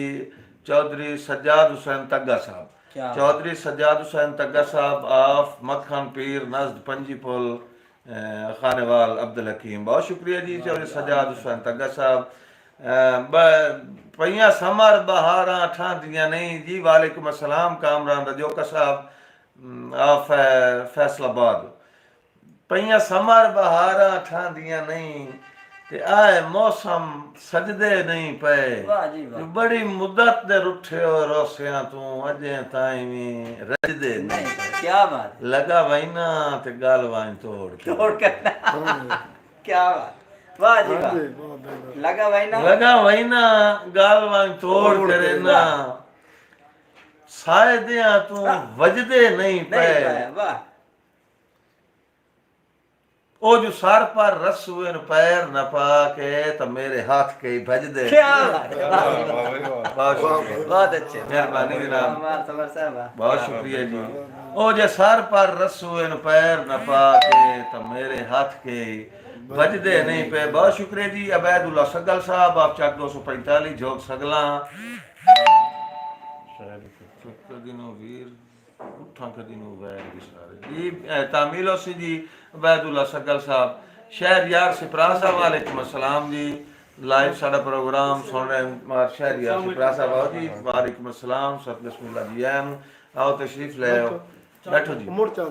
[SPEAKER 1] चौधरी सज्जाद हुसैन तग्गा साहब
[SPEAKER 4] क्या
[SPEAKER 1] चौधरी सज्जाद हुसैन तग्गा साहब ऑफ मक्खन पीर नज़द पंजी पुल खानेवाल अब्दुल हकीम बहुत शुक्रिया जी चौधरी सज्जाद हुसैन तग्गा साहब पईयां समर बहारा ठांदियां नहीं जी वालेकुम अस्सलाम कामरान रजोका साहब ऑफ फैसलाबाद पईयां समर बहारा ठांदियां नहीं ते आए मौसम सजदे नहीं पे
[SPEAKER 4] वाह जी वाह।
[SPEAKER 1] बड़ी मुद्दत दे रुठे हो रोसियां तू अजे ताईं भी रजदे नहीं
[SPEAKER 4] नहीं, क्या बात है।
[SPEAKER 1] लगा वहीना ते गाल वाइन तोड़ के
[SPEAKER 4] तोड़ करना, क्या बात, वाह जी वाह। लगा भाई ना,
[SPEAKER 1] लगा वहीना गाल वाइन तोड़ करे ना साए दिया तू वजदे नहीं
[SPEAKER 4] नहीं
[SPEAKER 1] पे
[SPEAKER 4] पाया, वाह।
[SPEAKER 1] ओ जो सर पर रसूए पैर न पाके तो मेरे हाथ के ही भज दे
[SPEAKER 4] क्या बात है, वाह,
[SPEAKER 2] वाह, वाह, वाह।
[SPEAKER 1] बहुत शुक्रिया
[SPEAKER 4] बहुत अच्छे,
[SPEAKER 1] मेहरबानी जनाब
[SPEAKER 4] हमारा समर साहब, वाह।
[SPEAKER 1] बहुत शुक्रिया जी ओ जे सर पर रसूए पैर न पाके तो मेरे हाथ के ही भजदे नहीं पे बहुत शुक्रिया जी अबैदुल्ला सगल साहब आप चक 245 जोग सगला दिनों वीर उठा के दिनों वैर भी सारे जी तामीलो सी जी अबैदुल्ला सगल साहब शहर यार सिपरा साहब वालेकुम अस्सलाम जी लाइव साडा प्रोग्राम सुन रहे मार शहर यार सिपरा साहब आओ जी वालेकुम अस्सलाम सब बिस्मिल्लाह जी आन आओ तशरीफ ले आओ बैठो जी
[SPEAKER 3] मुड़ चल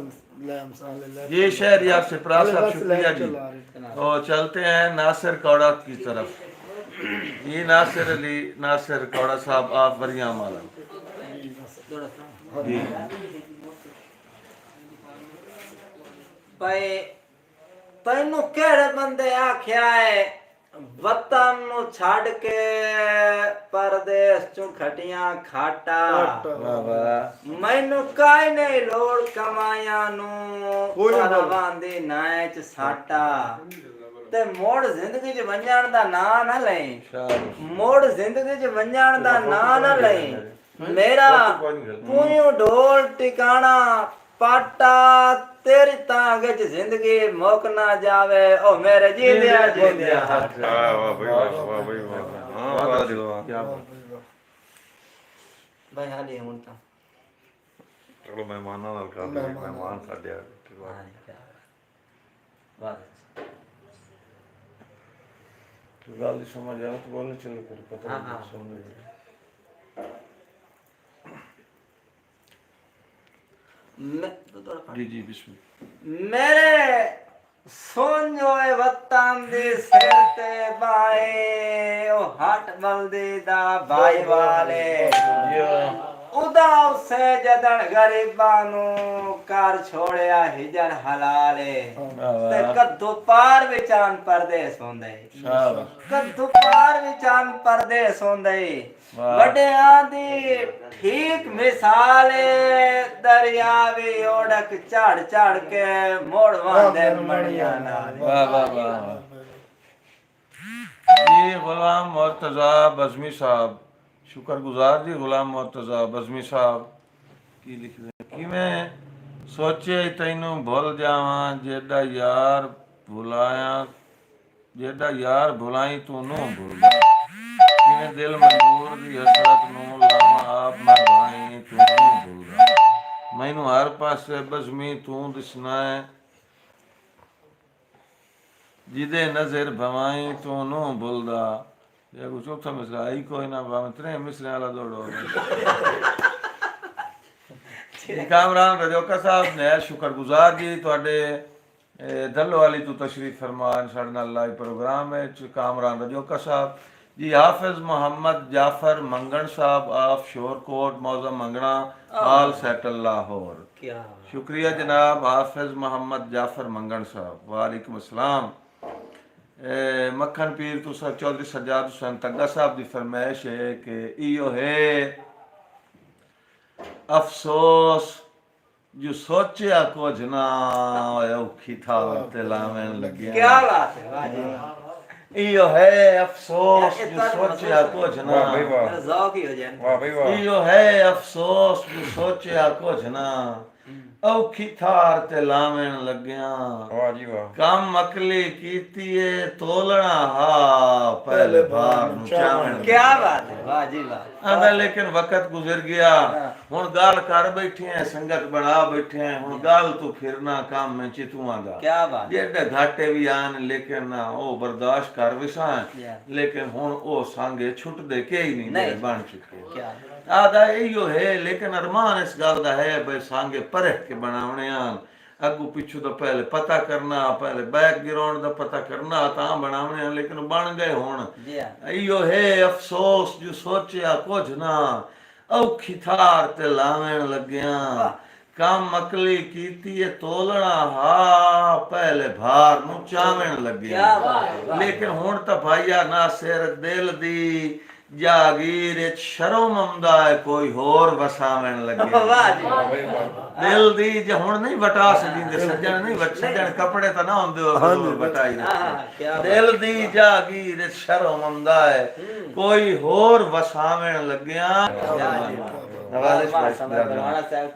[SPEAKER 3] ले हम साले ले
[SPEAKER 1] ये शहर यार सिपरा साहब
[SPEAKER 3] बस
[SPEAKER 1] शुक्रिया
[SPEAKER 3] ले
[SPEAKER 1] जी
[SPEAKER 3] चला रहे।
[SPEAKER 1] और चलते हैं नासिर कौड़ा की तरफ ये नासिर अली नासिर कौड़ा साहब आप वरियाम वाला जी
[SPEAKER 4] भाई तैनू केड़े बंदे आख्या है वतन नु छड़ के परदेश चू खटियां खाटा
[SPEAKER 1] वाह वाह
[SPEAKER 4] मैनू काई नहीं लोड़ कमाया नु
[SPEAKER 3] कोई ना बोल।
[SPEAKER 4] परवांदी नाच साटा ते मोड़ जिंदगी च वंजण दा नां ना लई
[SPEAKER 1] शाबाश
[SPEAKER 4] मोड़ जिंदगी च वंजण दा नां ना लई मेरा पूयूं ढोल टिकाणा पाटा तेरी तांग च जिंदगी मुक ना जावे ओ मेरे जींदिया जींदिया हट
[SPEAKER 2] ਵਾਹ ਬਈ ਵਾਹ ਬਈ ਵਾਹ ਹਾਂ ਵਾਹ ਦਿਲ ਵਾਹ
[SPEAKER 1] क्या बात
[SPEAKER 4] भाई हाली हुन ता
[SPEAKER 2] ਚਲੋ ਮਹਿਮਾਨਾਂ ਨਾਲ ਕਰ ਲਈ ਮਹਿਮਾਨ ਸਾਡੇ ਆ
[SPEAKER 4] वाह
[SPEAKER 1] तो गाल समझ आया तो बोलने चलो फिर पता
[SPEAKER 4] हाँ,
[SPEAKER 1] नहीं
[SPEAKER 4] हाँ।
[SPEAKER 1] समझ जी जी बिस्मिल्लाह
[SPEAKER 4] मेरे सुन जोए वतन दी सिर ते बाए ओ हट बल्दी दा भाई वाले उदा उसे जदन गरीबां नू कर छोड़िया हिजर हलाले ते कद्दू पार विचान परदेस होंदे
[SPEAKER 1] शाबाश
[SPEAKER 4] कद्दू पार विचान परदेस होंदे
[SPEAKER 1] वाह।
[SPEAKER 4] वड्डियां दी ठीक मिसाल दरियावी ओढ़क चढ़ चढ़ के मोड़ वांदे मड़िया नाल
[SPEAKER 1] वाह वाह वाह ये गुलाम मुर्तजा बज़मी साहब शुक्रगुजार जी गुलाम मुर्तजा बज़मी साहब की लिख रहे कि मैं सोचे तैनू भुल जावां जेड़ा यार भुलाया जेड़ा यार भुलाई तू नू भुल किवें दिल मजबूर दी हसरत नू लावां आप मैं भाई तू नू भुल मैनू हर पासे बज़मी तू दिसना है जिदे नजर भवाई तू नू भुलदा ये कुछ चौथा मिसरा आई कोई ना भावे त्रे मिसरे वाला दौड़ो कामरान रजोका साहब ने शुक्रगुजार जी ਤੁਹਾਡੇ दल्लो वाली तू तशरीफ फरमान साडे नाल लाइव प्रोग्राम है कामरान रजोका साहब जी हाफिज मोहम्मद जाफर मंगण साहब ऑफ शोरकोट मौजा मंगना ऑल सेटल लाहौर
[SPEAKER 4] क्या
[SPEAKER 1] शुक्रिया जनाब हाफिज मोहम्मद जाफर मंगण साहब वालेकुम अस्सलाम मक्खन पीर तो सर चौधरी सज्जाद हुसैन तग्गा साहब की फरमाइश है कि इयो है अफसोस जो सोचिया कुछ ना होया औखी था ते लावें लगिया
[SPEAKER 4] क्या बात है वाह जी वाह।
[SPEAKER 1] इयो है अफसोस जो सोचिया कुछ ना
[SPEAKER 2] ਵਾਹ ਬਈ ਵਾਹ
[SPEAKER 4] मेरा ज़ौक ही हो जाए
[SPEAKER 2] ਵਾਹ ਬਈ ਵਾਹ
[SPEAKER 1] इयो है अफसोस जो सोचिया कुछ ना औखी थार ते लावें लगिया
[SPEAKER 2] ਵਾਹ ਜੀ ਵਾਹ
[SPEAKER 1] काम अकली कीतीए तोलना हा पहले भार नु चावण
[SPEAKER 4] क्या बात है वाह जी वाह
[SPEAKER 1] आंदा लेकिन वक्त गुजर गया हुन गाल कर बैठे हैं संगत बना बैठे हैं हुन गाल तू फिरना काम में चितुआं दा
[SPEAKER 4] क्या बात है
[SPEAKER 1] जेडे घाटे भी आन लेकिन ना ओ बर्दाश्त कर विसां
[SPEAKER 4] Yeah.
[SPEAKER 1] लेकिन हुन ओ सांगे छुट दे के ही नहीं
[SPEAKER 4] नहीं।
[SPEAKER 1] बन चुके
[SPEAKER 4] क्या
[SPEAKER 1] आदा इयो है लेकिन अरमान इस गल दा है भाई सांगे परख के बनावने आन अगू पिछू तो पहले पता करना पहले बैकग्राउंड दा पता करना तां बनावने आन लेकिन बन गए हुन
[SPEAKER 4] जी हाँ
[SPEAKER 1] इयो है अफसोस जो सोचिया कुछ ना औखी थार ते लावें लग्या काम मकली कीती है तोलना हा पहले भार नु चावें लग्या
[SPEAKER 4] क्या बात है वाह।
[SPEAKER 1] लेकिन हुन तां भाईया ना सिर दिल दी जागीर इच शर्म आंदा है कोई होर वसावें लग्या
[SPEAKER 4] वाह जी
[SPEAKER 2] ਵਾਹ ਬਈ ਵਾਹ
[SPEAKER 1] दिल दी जे हुन नहीं वटा सजींदे सज्जन नहीं सज्जन कपड़े तां ना हुंदे हो वटाई दे
[SPEAKER 4] हाँ, क्या बात।
[SPEAKER 1] दिल दी जागीर इच शर्म आंदा है कोई होर वसावें लग्या नवाज़िश भाई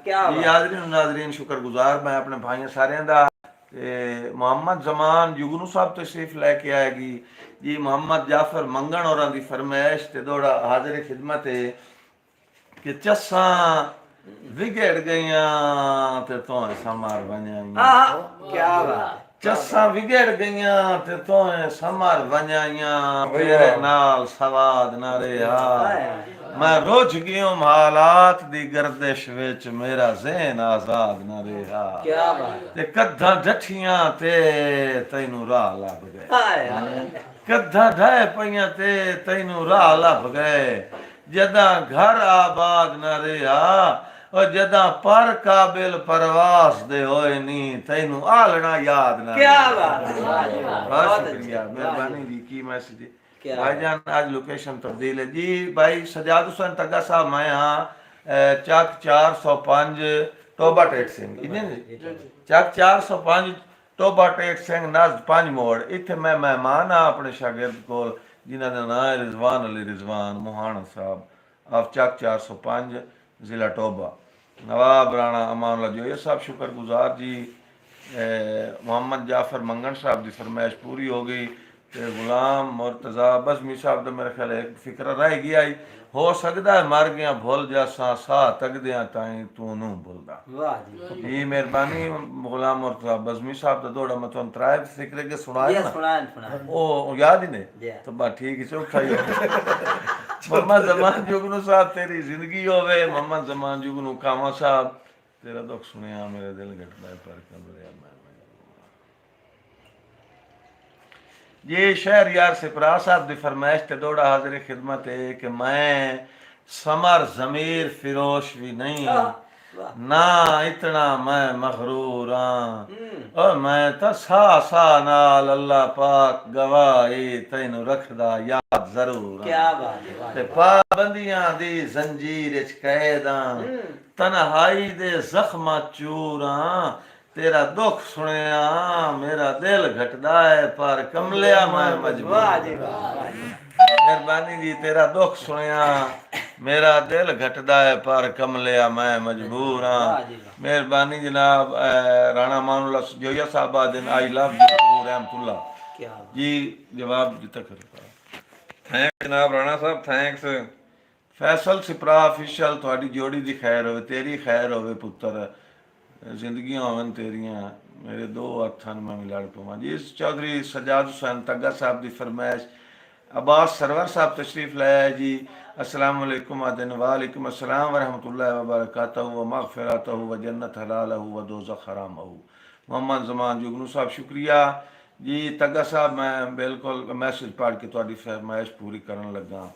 [SPEAKER 4] क्या
[SPEAKER 1] जी हाज़रीन नाज़रीन शुक्रगुजार मैं अपने भाइयों सारे दा मोहम्मद जमान जुगनू साहब तशरीफ लेके आएगी जी मोहम्मद जाफर मंगण और दी फरमाइश ते दौड़ा हाजिर खिदमत है कि चस्सा विगड़ गईयां ते तो समार बनिया
[SPEAKER 4] क्या बात
[SPEAKER 1] चस्सा विगड़ गईयां ते तो समार बनिया तेरे नाल सवाद ना रहा
[SPEAKER 4] है
[SPEAKER 1] मैं रुझ गयो हालात दी गर्दिश विच मेरा ज़हन आजाद न रहा
[SPEAKER 4] क्या बात
[SPEAKER 1] ते कद्धा डठियां ते तैनू राह लभ गए
[SPEAKER 4] हाय हाय
[SPEAKER 1] कद्धा ढाए पईयां ते तैनू राह लभ गए जदा घर आबाद न रहा और जदा पर काबिल परवास दे होए नी तैनू आलना याद न
[SPEAKER 4] क्या
[SPEAKER 1] रहा।
[SPEAKER 4] बात है वाह जी वाह।
[SPEAKER 1] बहुत
[SPEAKER 4] बहुत
[SPEAKER 1] शुक्रिया
[SPEAKER 4] अच्छी।
[SPEAKER 1] मेहरबानी जी की मैसेज
[SPEAKER 4] क्या
[SPEAKER 1] भाईजान आज लोकेशन तब्दील है जी भाई सजाद हुसैन तग्गा साहब मैं यहाँ चक 405 टोबा टेक सिंह चक 405 ਟੋਬਾ ਟੇਕ ਸਿੰਘ ਨਜ਼ਦ 5 ਮੋੜ। ਇੱਥੇ ਮੈਂ ਮਹਿਮਾਨ ਆ ਆਪਣੇ ਸ਼ਾਗਿਰਦ ਕੋਲ ਜਿਨ੍ਹਾਂ ਦਾ ਨਾਮ ਹੈ ਰਿਜ਼ਵਾਨ ਅਲੀ ਰਿਜ਼ਵਾਨ ਮੋਹਾਣਾ ਸਾਹਿਬ, ਆਫ ਚੱਕ 405 ਜ਼ਿਲ੍ਹਾ ਟੋਬਾ। नवाब राणा अमान जोया साहब शुक्रगुजार जी। मोहम्मद जाफर मंगन साहब की फरमाइश पूरी हो गई। तो गुलाम मुर्तज़ा बज़मी साहब का मेरे ख्याल एक फिक्र रह गया ही, हो सकता है मर गया भुल जासा साह तकद्या ताई तू नू भुलदा।
[SPEAKER 4] वाह जी
[SPEAKER 1] जी मेहरबानी गुलाम मुर्तज़ा बज़मी साहब का दौड़ा मैं तुम त्राए फिक्रे के सुनाया ना
[SPEAKER 4] सुना
[SPEAKER 1] ओ याद ही ने
[SPEAKER 4] जी।
[SPEAKER 1] तो बस ठीक है चौथा ही हो मोहम्मद जमान जुगनू साहब तेरी जिंदगी होवे। मोहम्मद जमान जुगनू कामा साहब तेरा दुख सुनिया मेरे दिल घटदा है पर कमरे मैं ये शहर यार सिपरा साहब की फरमाइश ते दौड़ा हाजिर खिदमत है कि मैं समर जमीर फिरोश भी नहीं ना इतना मैं मगरूर हाँ और मैं तो सा नाल अल्लाह पाक गवाही तैनू रखदा याद जरूर
[SPEAKER 4] क्या बात है
[SPEAKER 1] ते पाबंदियां दी जंजीर च कैदां तन्हाई दे जख्मां चूरां तेरा दुख सुनिया मेरा दिल घटदा है पर कमलिया मैं मजबूर।
[SPEAKER 4] वाह जी वाह
[SPEAKER 1] मेहरबानी जी तेरा दुख सुनिया मेरा दिल घटदा है पर कमलिया मैं मजबूर हाँ। मेहरबानी जनाब राणा मानुल्ला जोया साहब दिन आई लव यू रहमतुल्लाह
[SPEAKER 4] क्या
[SPEAKER 1] जी जवाब जिता कर
[SPEAKER 2] थैंक जनाब राणा साहब थैंक्स।
[SPEAKER 1] फैसल सिपरा ऑफिशियल ਤੁਹਾਡੀ जोड़ी दी खैर होवे तेरी खैर होवे पुत्र जिंदगियां होवन तेरियां मेरे दो हत्थां मैं मिलड़ पवां जी। चौधरी सजाद हुसैन तग्गा साहब की फरमाइश अब्बास सरवर साहब तशरीफ लाया जी। अस्सलाम वालेकुम आदन वालेकुम अस्सलाम व रहमतुल्लाहि व बरकातहू व मगफिरतहू व जन्नत हलालहू व दोज़ख हरामहू। मोहम्मद जमान जुगनू साहब शुक्रिया जी। तग्गा साहब मैं बिल्कुल मैसेज पढ़ के तुहाडी फरमाइश पूरी करन लगा।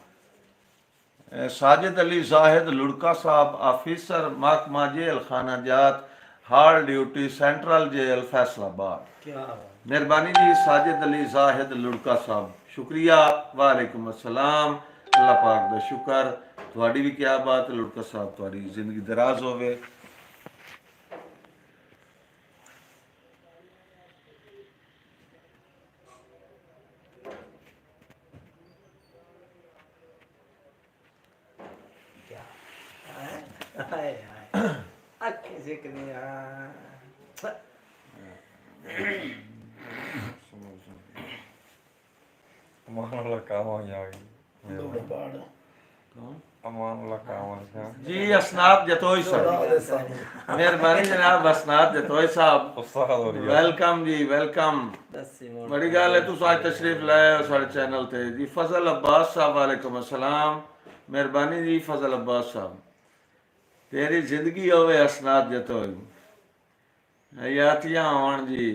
[SPEAKER 1] साजिद अली जाहिद लुड़का साहब ऑफिसर महकमा जेल खाना जात हाल ड्यूटी सेंट्रल जेल फैसलाबाद।
[SPEAKER 4] क्या
[SPEAKER 1] मेहरबानी जी साजिद अली जाहिद लुड़का साहब शुक्रिया। वालेकुम अस्सलाम अल्लाह पाक दा शुक्र थोड़ी भी क्या बात है लुड़का साहब थोड़ी जिंदगी दराज होवे।
[SPEAKER 4] हाय अखी सिकनिया
[SPEAKER 2] अमान कामा यागी
[SPEAKER 3] दौड़ पाड़
[SPEAKER 2] अमान कामा था
[SPEAKER 1] जी असनाद जतोई साहब मेहरबानी जनाब असनाद जतोई साहब
[SPEAKER 2] उस्ताद हो रही है।
[SPEAKER 1] वेलकम जी वेलकम। बड़ी गल है तुस आज तशरीफ लाए हो साढ़े चैनल ते जी। फजल अब्बास साहब वालेकुम अस्सलाम मेहरबानी जी। फजल अब्बास साहब तेरी जिंदगी होवे असनाद जतोई हयातियां होण जी।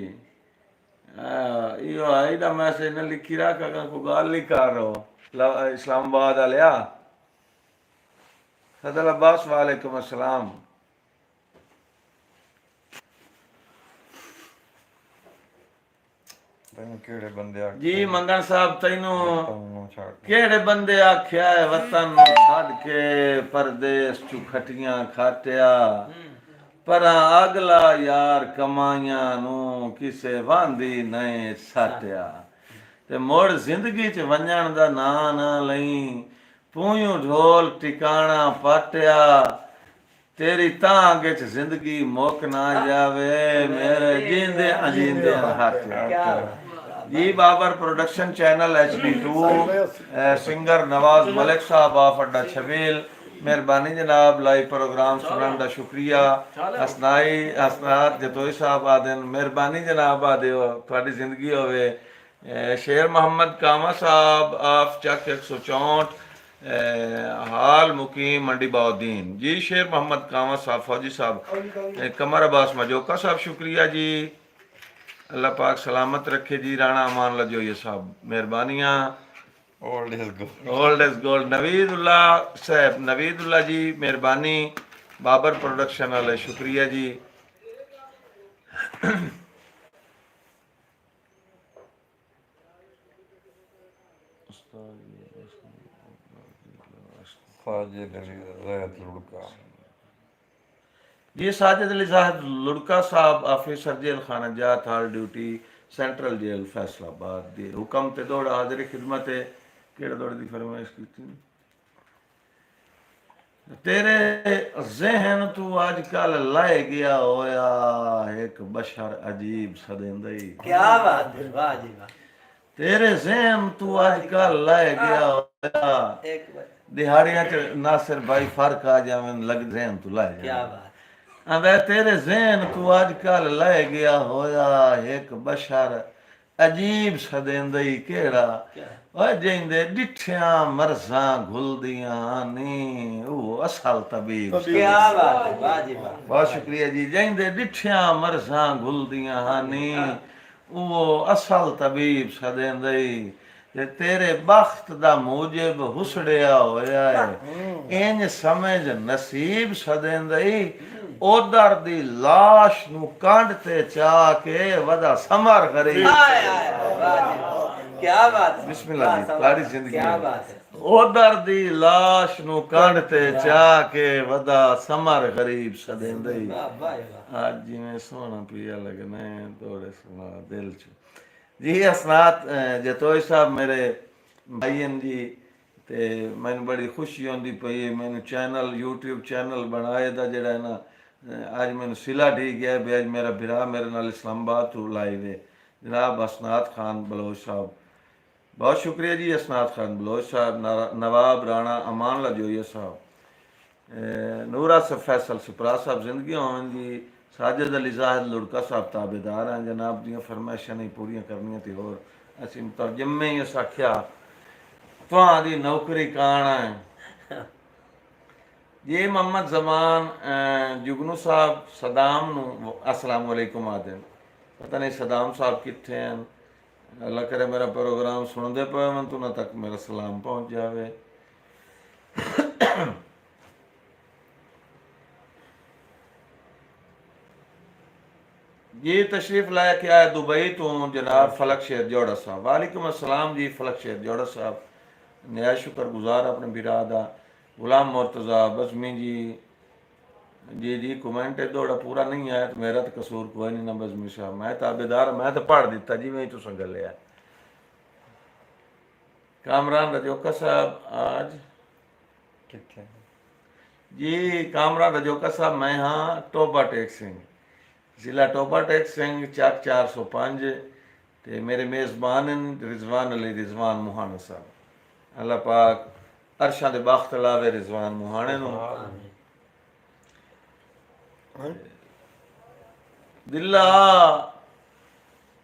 [SPEAKER 1] इहो आईदा मैसेज न लिखी रख अगर को गाल नहीं कर रहो इस्लामाबाद आलिया। फजल अब्बास वालेकुम अस्सलाम।
[SPEAKER 2] तैनू केड़े बंदे
[SPEAKER 1] जी मंगन साहब तैनू
[SPEAKER 2] छाड़
[SPEAKER 1] केड़े बंदे आख्या है वतन नू छड़ के परदेस चू खटियां खाटिया पर अगला यार कमाइयां नू किसे वांदी नहीं साटिया ते मुड़ जिंदगी च वंजण दा नां ना लई पूयूं ढोल टिकाणा पाटिया तेरी तांग च जिंदगी मुक ना जावे मेरे जींदे अजींदे हाटिया। जी Babar production channel HD2 singer Nawaz Malik sahab of अड्डा छबील मेहरबानी जनाब लाइव प्रोग्राम सुनने का शुक्रिया। हसनाई हसनात जतोई साहब आदन मेहरबानी जनाब आदे थोड़ी जिंदगी होवे। शेर मोहम्मद कामा साहब ऑफ चक 164 हाल मुकीम मंडी बाउद्दीन जी। शेर मोहम्मद कामा साहब फौजी साहब कमर अब्बास मजोका साहब शुक्रिया जी। अल्लाह पाक सलामत रखे जी। राणा अमान लजोइया साहब मेहरबानियाँ।
[SPEAKER 2] Old is gold
[SPEAKER 1] old is gold Naveedullah साहब नवीदुल्ला जी मेहरबानी। बाबर प्रोडक्शन वाले शुक्रिया जी।
[SPEAKER 2] साजिद अली ज़ाहिद लुड़का
[SPEAKER 1] जी साजिद अली साहब लुड़का साहब ऑफिसर जेल खाना जात हाल ड्यूटी सेंट्रल जेल फैसलाबाद दे हुक्म ते दौड़ हाजिरी खिदमत है केड़ा दौड़ दी फरमाइश की तेरे जहन तू आजकल लाए गया होया एक बशर अजीब सदेंदई
[SPEAKER 4] क्या बात है, वाह जी वाह।
[SPEAKER 1] तेरे जहन तू आजकल लाए गया होया
[SPEAKER 4] एक बार
[SPEAKER 1] दिहाड़ियां च नासिर भाई फर्क आ जावे लग जहन तू लाए
[SPEAKER 4] क्या
[SPEAKER 1] गया
[SPEAKER 4] बात
[SPEAKER 1] अबे तेरे जहन तू आजकल लाए गया होया एक बशर अजीब सदेंदई केड़ा
[SPEAKER 4] क्या
[SPEAKER 1] ओए जिंदे डिठियां मरजां घुलदियां नी ओ असल तबीब
[SPEAKER 4] क्या बात है, वाह जी वाह।
[SPEAKER 1] बहुत शुक्रिया जी जिंदे डिठियां मरजां घुलदियां नी वो असल तबीब सदेंदई ते तेरे बख्त दा मूजिब हुसड़िया होया है इंज समझ नसीब सदेंदई ओदर दी लाश नु कंड ते चा के वदा समर करी
[SPEAKER 4] हाय हाय हाय, वाह जी वाह। क्या बात है,
[SPEAKER 1] बिस्मिल्लाह
[SPEAKER 4] वाह,
[SPEAKER 1] जी,
[SPEAKER 4] सवाल।
[SPEAKER 1] सारी जिंदगी
[SPEAKER 4] क्या
[SPEAKER 1] में।
[SPEAKER 4] बात है,
[SPEAKER 1] ओदर दी लाश नु कंड ते चा के वदा समर गरीब सदेंदई
[SPEAKER 4] वाह वाह वाह।
[SPEAKER 1] आज जिवें सोना पिया लगने तोड़े सुना दिल च जी असनात जतोई साहब मेरे भाईयन जी ते मैनू बड़ी खुशी होंदी पई है मैनू चैनल यूट्यूब चैनल बनाए दा जेड़ा है ना आज मैनू सिला ठीक गया भी आज मेरा बिरा मेरे नाल इस्लामाबाद तो लाइव है जनाब असनात खान बलोच साहब बहुत शुक्रिया जी असनात खान बलोच साहब नवाब राणा अमान लजोइया साहब नूरा सब फैसल सुपरा साहब जिंदगी होवन जी साजिद अली जाहिद लुड़का साहब ताबेदार हैं जनाब दियां फरमाइशां नहीं पूरियां करनियां ते होर असीं मुतरजमे ही अस आख्या तुहां दी नौकरी कान है ये मोहम्मद जमान जुगनू साहब सदाम नू अस्सलाम वालेकुम आदे पता नहीं सदाम साहब कित्थे हैं अल्लाह करे मेरा प्रोग्राम सुनते पे मैं तुना तक मेरा सलाम पहुंच जावे ये तशरीफ लाया क्या है दुबई तो जनाब फलक शेर जोड़ा साहब वालेकुम अस्सलाम जी फलक शेर जोड़ा साहब नया शुक्र गुजार अपने बिरादा गुलाम मुर्तज़ा बज़मी जी जी जी कमेंट है दौड़ा पूरा नहीं आया तो मेरा तो कसूर कोई नहीं ना बज़मी साहब मैं ताबेदार मैं तो पढ़ दिता जी मैं तुसें गलिया कामरान रजोका साहब आज
[SPEAKER 4] कितने
[SPEAKER 1] जी कामरान रजोका साहब मैं हाँ टोबा टेक सिंह जिला टोबा टेक सिंह चक 405 ते मेरे मेज़बान रिजवान अली रिजवान मुहाना साहब अल्लाह पाक अरशां दे बख्त लावे रिजवान मुहाने नू दिल्ला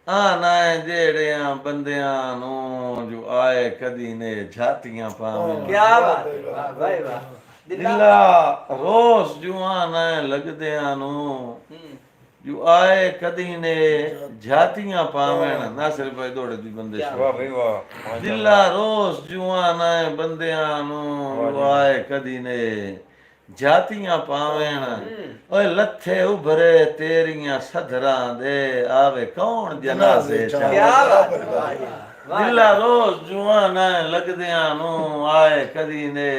[SPEAKER 1] आना जेड़ियां बंदियां नू जो आए कदी ने झातियां पावें
[SPEAKER 4] क्या बात है, वाह भाई वाह।
[SPEAKER 1] दिल्ला रोज जुआन लगदियां नू जो आए कदी ने झातियां पावें ना सिर्फ दौड़े दी बंदे
[SPEAKER 2] वाह भाई वाह
[SPEAKER 1] दिल्ला रोज जुआन बंदियां नू जो आए कदी ने झातियां पावें ओए लथे उभरे तेरियां सधरां दे आवे कौन जनाजे चा
[SPEAKER 4] क्या बात है, वाह जी वाह।
[SPEAKER 1] दिल्ला रोज जुआन लगदियां नू आए कदी ने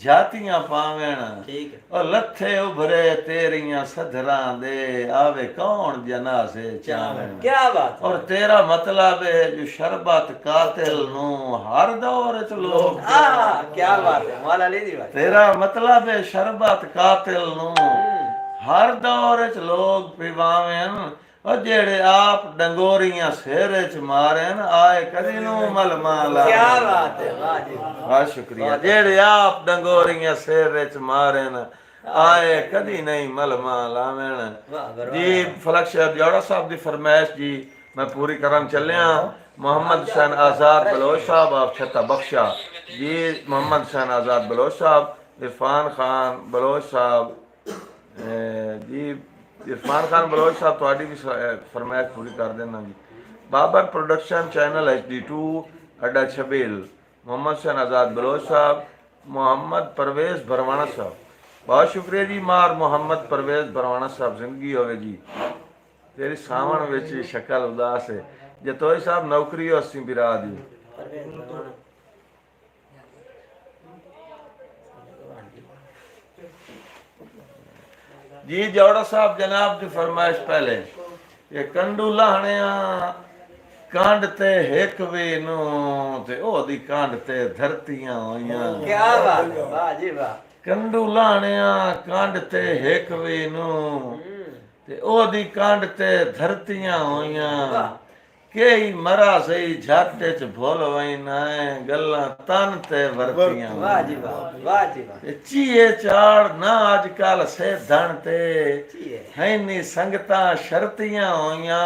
[SPEAKER 1] झातियां पावें
[SPEAKER 4] ठीक है,
[SPEAKER 1] और लथे उभरे तेरियां सधरां दे आवे कौन जनाजे चावें
[SPEAKER 4] क्या बात है।
[SPEAKER 1] और तेरा मतलब है जो शरबत कातिल नू हर दौर च लोग
[SPEAKER 4] क्या बात है, मौला अली दी बात।
[SPEAKER 1] तेरा मतलब है शरबत कातिल नू हर दौर च लोग पिवावें और जेड़े आप डंगोरियां सेरे च मारेन आए कदी नू मल माला
[SPEAKER 4] क्या बात है, वाह जी वाह।
[SPEAKER 1] बहुत शुक्रिया जेड़े आप डंगोरियां सेरे च मारेन आए कदी नहीं मल मालावें
[SPEAKER 4] वाह बरवा।
[SPEAKER 1] जी फलक शहर जोड़ा साहब की फरमाइश जी मैं पूरी करन चलिया मोहम्मद हुसैन आज़ाद बलोच साहब आप छत्ता बख्शा जी मोहम्मद हुसैन आज़ाद बलोच साहब इरफान खान बलोच साहब जी इरफान खान बलोच साहब थोड़ी भी फरमाइश पूरी कर देना जी बाबर प्रोडक्शन चैनल HD2 अड्डा छबील मोहम्मद हुसैन आज़ाद बलोच साहब मोहम्मद परवेज़ भरवाना साहब बहुत शुक्रिया जी मार मोहम्मद परवेज़ भरवाना साहब जिंदगी होवे जी तेरी सावन विच शक्ल उदास है जतोई साहब नौकरी असी बिरा दी जी जौड़ा साहब जनाब की फरमाइश पहले ये कंडू लाहने कांड ते हिक वी नू ते ओदी कांड ते धरतियां होइयां
[SPEAKER 4] क्या बात है, वाह जी वाह।
[SPEAKER 1] कंडू लाहने कांड ते हिक वी नू ते ओदी कांड ते धरतियां होइयां
[SPEAKER 4] वाह।
[SPEAKER 1] कई मरा सही झाटे च भुल वईना गल्लां तन ते वरतियां
[SPEAKER 4] वाह जी वाह, वाह जी वाह।
[SPEAKER 1] ते चीए चाड़ ना अजकल से धन ते
[SPEAKER 4] चीए।
[SPEAKER 1] हैनी संगतां शर्तियां होइयां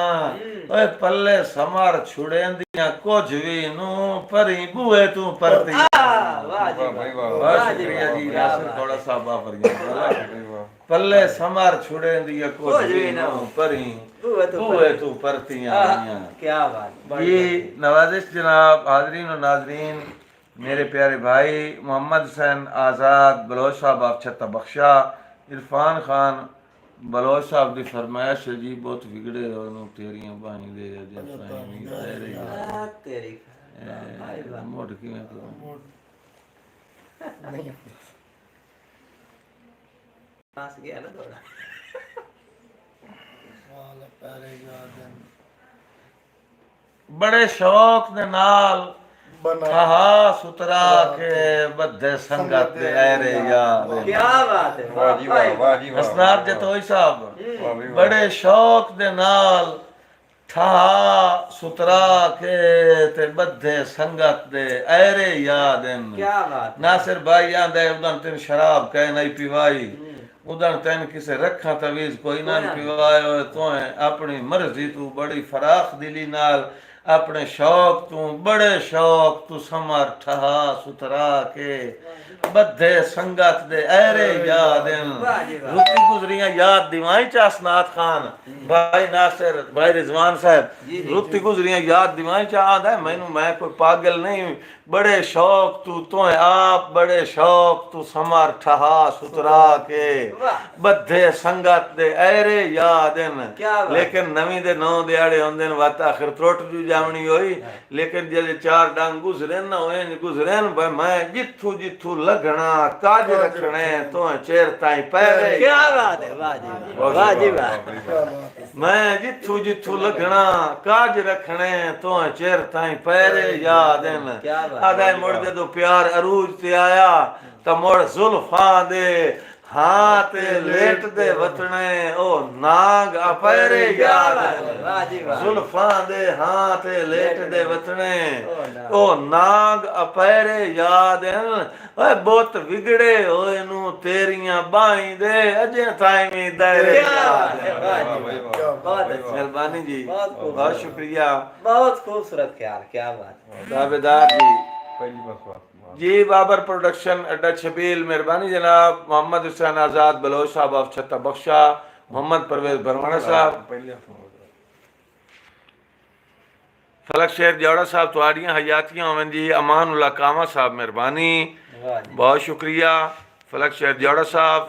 [SPEAKER 1] ओए पल्ले समार छुड़ेंदियां कुछ भी नू परी बूए तू परती
[SPEAKER 4] वाह जी
[SPEAKER 2] भाई
[SPEAKER 4] वाह,
[SPEAKER 2] वाह।
[SPEAKER 1] बहुत
[SPEAKER 4] वाह जी
[SPEAKER 1] शुक्रिया
[SPEAKER 4] वाह,
[SPEAKER 1] जी
[SPEAKER 4] क्या
[SPEAKER 1] नासिर
[SPEAKER 4] बात
[SPEAKER 1] थोड़ा
[SPEAKER 4] है।
[SPEAKER 1] सा बाफरिया
[SPEAKER 2] भाई वाह।
[SPEAKER 1] पल्ले समार छुड़ेंदियां कुछ
[SPEAKER 4] कुछ
[SPEAKER 1] भी
[SPEAKER 4] भी
[SPEAKER 1] नू
[SPEAKER 4] नू
[SPEAKER 1] परी
[SPEAKER 4] बूए तू
[SPEAKER 1] बूए तू परतियां होइयां
[SPEAKER 4] क्या बात, बड़ी
[SPEAKER 1] ये
[SPEAKER 4] बात।
[SPEAKER 1] नवाजिश जनाब हाजरीन और नाजरीन मेरे प्यारे भाई मोहम्मद हुसैन आज़ाद बलोच साहब आप छत्ता बख्शा इरफान खान बलोच साहब की फरमाइश है जी बहुत बिगड़े हो तेरियां बाहीं दे
[SPEAKER 4] तेरी भाई वाह।
[SPEAKER 1] मोट किवें करूं
[SPEAKER 4] पास गया ना थोड़ा।
[SPEAKER 1] बड़े शौक दे नाल
[SPEAKER 3] बना
[SPEAKER 1] कहा सुतरा के बद्धे संगत दे ऐरे यार
[SPEAKER 4] क्या बात है,
[SPEAKER 2] वाह जी वाह, वाह जी वाह।
[SPEAKER 1] हसनार जतोई साहब
[SPEAKER 2] वाह भाई वाह।
[SPEAKER 1] बड़े शौक दे नाल ठा सुतरा के ते बद्धे संगत दे ऐरे याद
[SPEAKER 4] क्या बात है।
[SPEAKER 1] नासिर भाई आंदे उदन तेन शराब कह नहीं पिवाई उदन तेन किसे रखा तवीज कोई ना पिवायो तो अपनी मर्जी तू बड़ी फराख दिली नाल अपने शौक तू बड़े शौक तू समर ठहा सुतरा के बद्धे संगत दे ऐरे याद
[SPEAKER 4] वाह जी वाह।
[SPEAKER 1] रुकी गुजरियां याद दिवाई चासनाथ खान भाई नासिर भाई रिजवान साहब
[SPEAKER 4] जी, जी,
[SPEAKER 1] रुकी गुजरियां याद दिवाई चाहत है मैनू मैं कोई पागल नहीं बड़े शौक तू तो आप बड़े शौक तू समर ठहा सुतरा के
[SPEAKER 4] वाह।
[SPEAKER 1] बद्धे संगत दे ऐरे याद
[SPEAKER 4] क्या बात।
[SPEAKER 1] लेकिन नवी दे नौ दिहाड़े होंदे न वत आखिर त्रुट जू जावनी होई लेकिन जदे चार डंग गुजरे न होए गुजरे न भाई मैं जिथू जिथू लगना काज रखने तो चेर ताई पैरे
[SPEAKER 4] क्या बात है, वाह जी वाह, वाह जी वाह।
[SPEAKER 1] मैं जिथू जिथू लगना काज रखने तो चेर ताई पैरे याद
[SPEAKER 4] क्या बात।
[SPEAKER 1] आदा मुड़ जदों प्यार अरूज ते आया तो मुड़ जुल्फां दे हाँ ते लेट दे वतने ओ नाग अपैरे याद
[SPEAKER 4] वाह जी वाह।
[SPEAKER 1] जुल्फां दे हाँ ते लेट दे वतने ओ नाग अपैरे याद ओए बहुत बिगड़े होए नू तेरियां बाहीं दे अजे ताईं भी दायरे
[SPEAKER 4] क्या बात है, वाह जी
[SPEAKER 2] भाई
[SPEAKER 4] वाह।
[SPEAKER 2] वाह।
[SPEAKER 4] बहुत अच्छा,
[SPEAKER 1] मेहरबानी जी
[SPEAKER 4] बहुत खूबसूरत।
[SPEAKER 1] बहुत शुक्रिया
[SPEAKER 4] बहुत खूबसूरत ख्याल, क्या बात।
[SPEAKER 1] दावेदार जी
[SPEAKER 2] पहली बस बात।
[SPEAKER 1] जी बाबर प्रोडक्शन अड्डा छबील मेहरबानी जनाब मोहम्मद हुसैन आज़ाद बलोच साहब ऑफ छत्ता बख्शा मोहम्मद परवेज भरवाना साहब
[SPEAKER 2] पहले
[SPEAKER 1] फलक शेर जौड़ा साहब तुआड़ियाँ हयातियाँ होवन जी अमान उल्ला कामा साहब मेहरबानी
[SPEAKER 4] वाह जी।
[SPEAKER 1] बहुत शुक्रिया फलक शेर जौड़ा साहब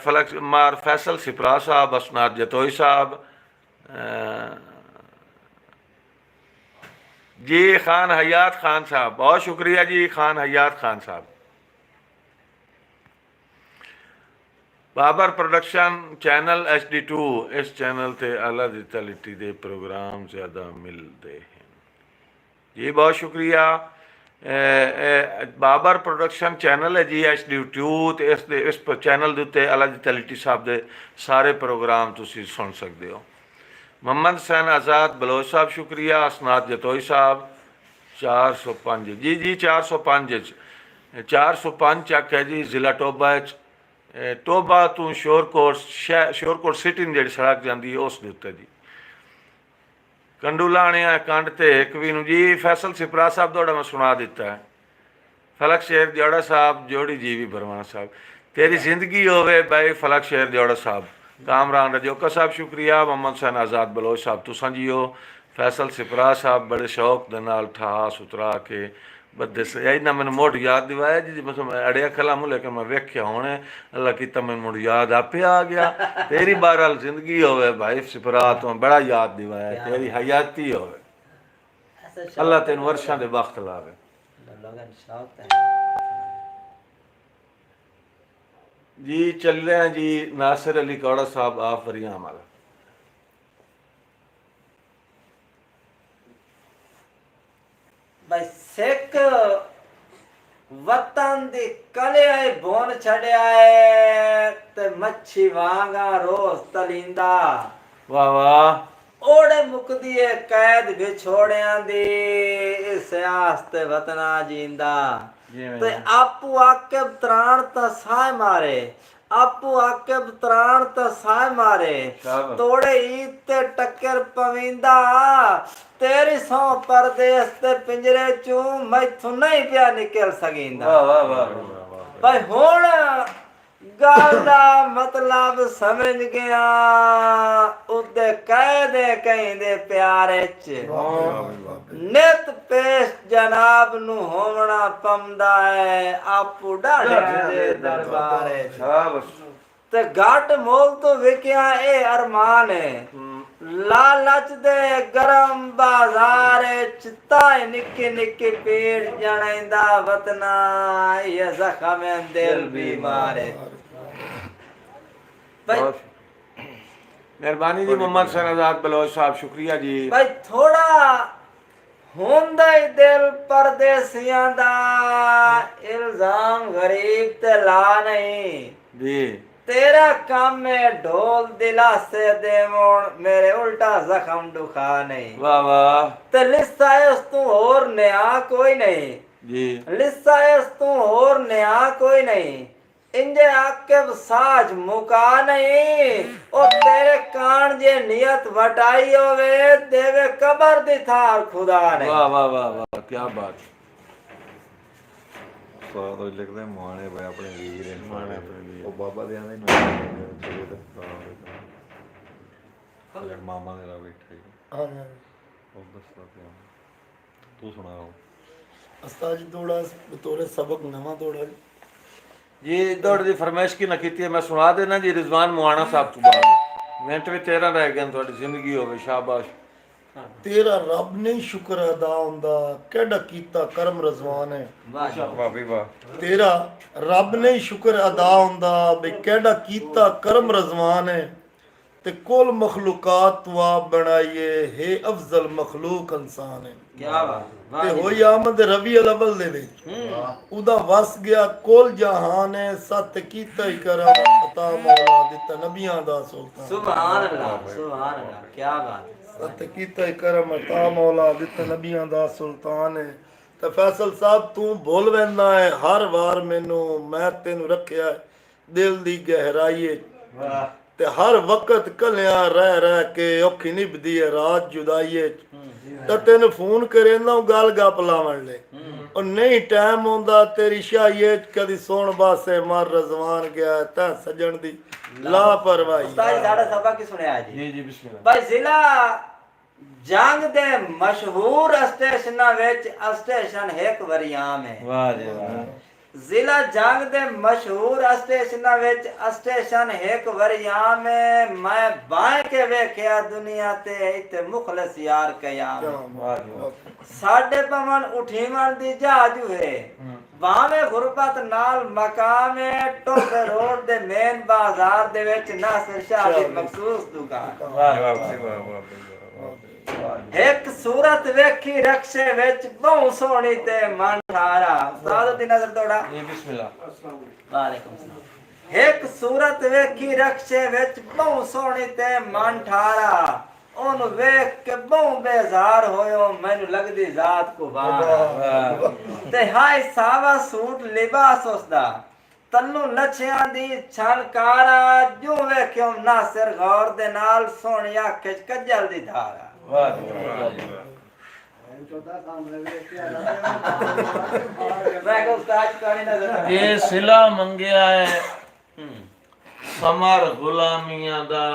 [SPEAKER 1] फलक मार फैसल सिपरा साहब असनाद जतोई साहब जी खान हयात खान साहब बहुत शुक्रिया जी खान हयात खान साहब बाबर प्रोडक्शन चैनल HD2 इस चैनल ते आला क्वालिटी दे प्रोग्राम ज़्यादा मिलते हैं जी बहुत शुक्रिया बाबर प्रोडक्शन चैनल है जी HD2 ते इस चैनल दे उत्ते आला क्वालिटी साहब दे सारे प्रोग्राम तुसी सुन सकते हो मोहम्मद हुसैन आज़ाद बलोच साहब शुक्रिया असनाद जतोई साहब 405 जी जी 405 405 चक है जी ज़िला टोबा टोबा तू शोरकोट सिटी जी सड़क जाती है उस दे उत्ते जी कंडू लाने कंड ते एक भी नू जी फैसल सिपरा साहब थोड़ा मैं सुना दिता है फलक शेर जौड़ा साहब जोड़ी जी भी भरवाना साहब तेरी जिंदगी होवे भाई फलक शेर जौड़ा साहब कामरान रजोका साहब शुक्रिया मोहम्मद हुसैन आज़ाद बलोच साहब तुसा जी हो फैसल सिपरा साहब बड़े शौक दे नाल ठहा सुतरा के बदे से ना मैंने मुड़ याद दिवाया जी मतलब अड़िया खला मुँह लेकिन मैं वेख्या होने अल्लाह की तब मैंने मुड़ याद आपे आ गया तेरी बहरहाल जिंदगी होवे भाई सिपरा तो बड़ा याद दिवाया तेरी हयाती होवे अल्लाह तेन वर्षां दे वक्त लावे
[SPEAKER 4] लोगन शौक है।
[SPEAKER 1] ਜੀ ਚੱਲ ਰਹੇ ਹਾਂ ਜੀ ਨਾਸਿਰ ਅਲੀ ਕੌੜਾ ਸਾਹਿਬ ਆਪ ਵਰੀਆਮ ਵਾਲਾ।
[SPEAKER 4] ਬਈ ਸਿੱਖ ਵਤਨ ਦੀ ਕਲਿਆਏ ਬੋਨ ਛੜਿਆ ਏ ਤੇ ਮੱਛੀ ਵਾਂਗਾ ਰੋਜ਼ ਤਲਿੰਦਾ।
[SPEAKER 1] ਵਾਹ ਵਾਹ।
[SPEAKER 4] ओड़े मुकदी है कैद विछोड़ियां दी इस आस्ते वतना जींदा ते आपू आकब त्राण ता साय मारे आपू आकब त्राण ता साय मारे तोड़े ईद ते टक्कर पविंदा तेरी सौ परदेस ते पिंजरे चू मैथू नहीं पिया निकल सकींदा।
[SPEAKER 1] वाह वाह वाह।
[SPEAKER 4] भाई हुण गल दा मतलब समझ गया उदे कहदे कहंदे प्यारे च नित पेश जनाब नु होवना पमदा है आपू डाढ़े दे दरबारे ते घट मोल तो विकिया ए अरमान है लालच दे गरम बाजार च ताए निक्के निक्के पेट जणैंदा वतना ये जख्म दिल बीमार है।
[SPEAKER 1] मेहरबानी जी मोहम्मद शहनाजाद बलोच साहब शुक्रिया जी।
[SPEAKER 4] भाई थोड़ा हुंदा ही दिल परदेसियां दा इल्जाम गरीब ते ला नहीं
[SPEAKER 1] जी
[SPEAKER 4] तेरा काम में ढोल दिलासे देवों मेरे उल्टा जख्म दुखा नहीं।
[SPEAKER 1] वाह वाह।
[SPEAKER 4] ते लिस्सा इस तू और नया कोई नहीं
[SPEAKER 1] जी
[SPEAKER 4] लिस्सा इस तू और नया कोई नहीं इंजे आके साज मुका नहीं ओ तेरे कान जे नियत वटाई होवे देवे कबर दी थार खुदा ने।
[SPEAKER 1] वाह वाह वाह वाह क्या बात।
[SPEAKER 2] ਸਾਦੋਂ ਲਿਖਦੇ ਮਾਣੇ ਪਏ ਆਪਣੇ ਵੀਰ ਨੇ
[SPEAKER 1] ਮਾਣੇ ਆਪਣੇ ਵੀਰ।
[SPEAKER 2] ਉਹ ਬਾਬਾ ਦੇ ਆਂਦੇ ਨਾ ਚਲੇ ਤੇ ਅਗਰ ਮਾਮਾ ਮੇਰਾ ਬੈਠਾ ਹੀ
[SPEAKER 3] ਹਾਂ
[SPEAKER 2] ਉਹ ਦੱਸਦਾ ਪਿਆ ਤੂੰ ਸੁਣਾਓ
[SPEAKER 3] ਉਸਤਾਦ ਜੀ ਥੋੜਾ ਬਤੌਰੇ ਸਬਕ ਨਵਾਂ ਥੋੜਾ
[SPEAKER 1] जी दौड़ दी फरमाइश की ना की मैं सुना देना जी रिजवान मुआना साहब तो बाद मिनट में 13 रह गए थोड़ी जिंदगी होवे शाबाश।
[SPEAKER 3] ਤੇਰਾ ਰੱਬ ਨੇ ਸ਼ੁਕਰ ਅਦਾ ਹੁੰਦਾ ਕਿਹੜਾ ਕੀਤਾ ਕਰਮ ਰਜ਼ਵਾਨ ਹੈ।
[SPEAKER 2] ਵਾਹ ਵੀ ਵਾਹ।
[SPEAKER 3] ਤੇਰਾ ਰੱਬ ਨੇ ਸ਼ੁਕਰ ਅਦਾ ਹੁੰਦਾ ਵੀ ਕਿਹੜਾ ਕੀਤਾ ਕਰਮ ਰਜ਼ਵਾਨ ਹੈ ਤੇ ਕੁੱਲ ਮਖਲੂਕਾਤ ਤੂੰ ਆਪ ਬਣਾਈਏ ਹੈ ਅਫਜ਼ਲ ਮਖਲੂਕ ਇਨਸਾਨ ਹੈ।
[SPEAKER 4] क्या बात
[SPEAKER 3] ਤੇ ਹੋਈ ਆਮਦ ਰਬੀ ਅਲ ਅਵਲ ਦੇ ਵਿੱਚ ਉਹਦਾ ਵਸ ਗਿਆ ਕੁੱਲ ਜਹਾਨ ਹੈ ਸਤ ਕੀਤਾ ਹੀ ਕਰਮ ਅਤਾ ਮੌਲਾ ਦਿੱਤਾ ਨਬੀਆਂ ਦਾ ਸੁਲਤਾਨ।
[SPEAKER 4] सुभान अल्लाह क्या बात
[SPEAKER 3] ਸਤ ਕੀਤਾ ਹੀ ਕਰਮ ਅਤਾ ਮੌਲਾ ਦਿੱਤਾ ਨਬੀਆਂ ਦਾ ਸੁਲਤਾਨ ਹੈ। ਤੇ ਫੈਸਲ ਸਾਹਿਬ ਤੂੰ ਭੁੱਲ ਵੈਂਦਾ ਹੈ ਹਰ ਵਾਰ ਮੈਨੂੰ ਮੈਂ ਤੈਨੂੰ ਰੱਖਿਆ ਹੈ ਦਿਲ ਦੀ ਗਹਿਰਾਈ ਵਿੱਚ ਤੇ ਹਰ ਵਕਤ ਕਲਿਆਂ ਰਹਿ ਕੇ ਔਖੀ ਨਿਭਦੀ ਹੈ ਰਾਤ ਜੁਦਾਈ ਵਿੱਚ ਤਾਂ ਤੈਨੂੰ ਫੋਨ ਕਰੇ ਨਾ ਗੱਲ ਗੱਪ ਲਾਵਣ ਲੈ ਉਹ ਨਹੀਂ ਟਾਈਮ ਹੁੰਦਾ ਤੇਰੀ ਸ਼ਾਹੀ ਵਿੱਚ ਕਦੀ ਸੋਣ ਬਾਸੇ ਮਰ ਰਜ਼ਵਾਨ ਗਿਆ ਤਾਂ ਸਜਣ ਦੀ ਲਾਪਰਵਾਹੀ।
[SPEAKER 4] उस्ताद साडा सबक की सुने आज
[SPEAKER 1] जी जी बिस्मिल्लाह।
[SPEAKER 4] भाई जिला जंग दे मशहूर स्टेशनां विच स्टेशन एक वरियाम है।
[SPEAKER 1] वाह जी वाह।
[SPEAKER 4] जिला जंग दे मशहूर स्टेशनां विच स्टेशन एक वरियाम है। मैं बाएं के वेखिया दुनिया ते इते मुखलस यार कयाम
[SPEAKER 1] वाह जी वाह।
[SPEAKER 4] साडे पवन उठीवन दी जहाज है भावे गुरबत नाल मकाम है टोके रोड दे मेन बाजार दे विच नासिर शाह दी मखसूस दुकान।
[SPEAKER 1] वाह
[SPEAKER 2] ਵਾਹ
[SPEAKER 1] वाह
[SPEAKER 2] ਵੀ ਵਾਹ ਵਾਹ।
[SPEAKER 4] एक सूरत वेखी रक्षे विच बहु सोहनी ते मन ठारा। उस्ताद दी नजर तोड़ा
[SPEAKER 1] जी बिस्मिल्लाह।
[SPEAKER 4] वालेकुम सलाम। एक सूरत वेखी रक्षे विच बहु सोहनी ते मन ठारा ओनु वेख के बहु बेजार होयो मैनू लगदी जात को बाहर ते हाय सावा सूट लिबास उसदा तन्नू लछियां दी छलकारा जो वेख्यो नासिर गौर दे नाल सोहनी अख च कज्जल दी धारा।
[SPEAKER 1] वाह जी वाह।
[SPEAKER 4] मैं को उस्ताद कहानी नजर
[SPEAKER 1] ये सिला मंगया है समर गुलामियां दा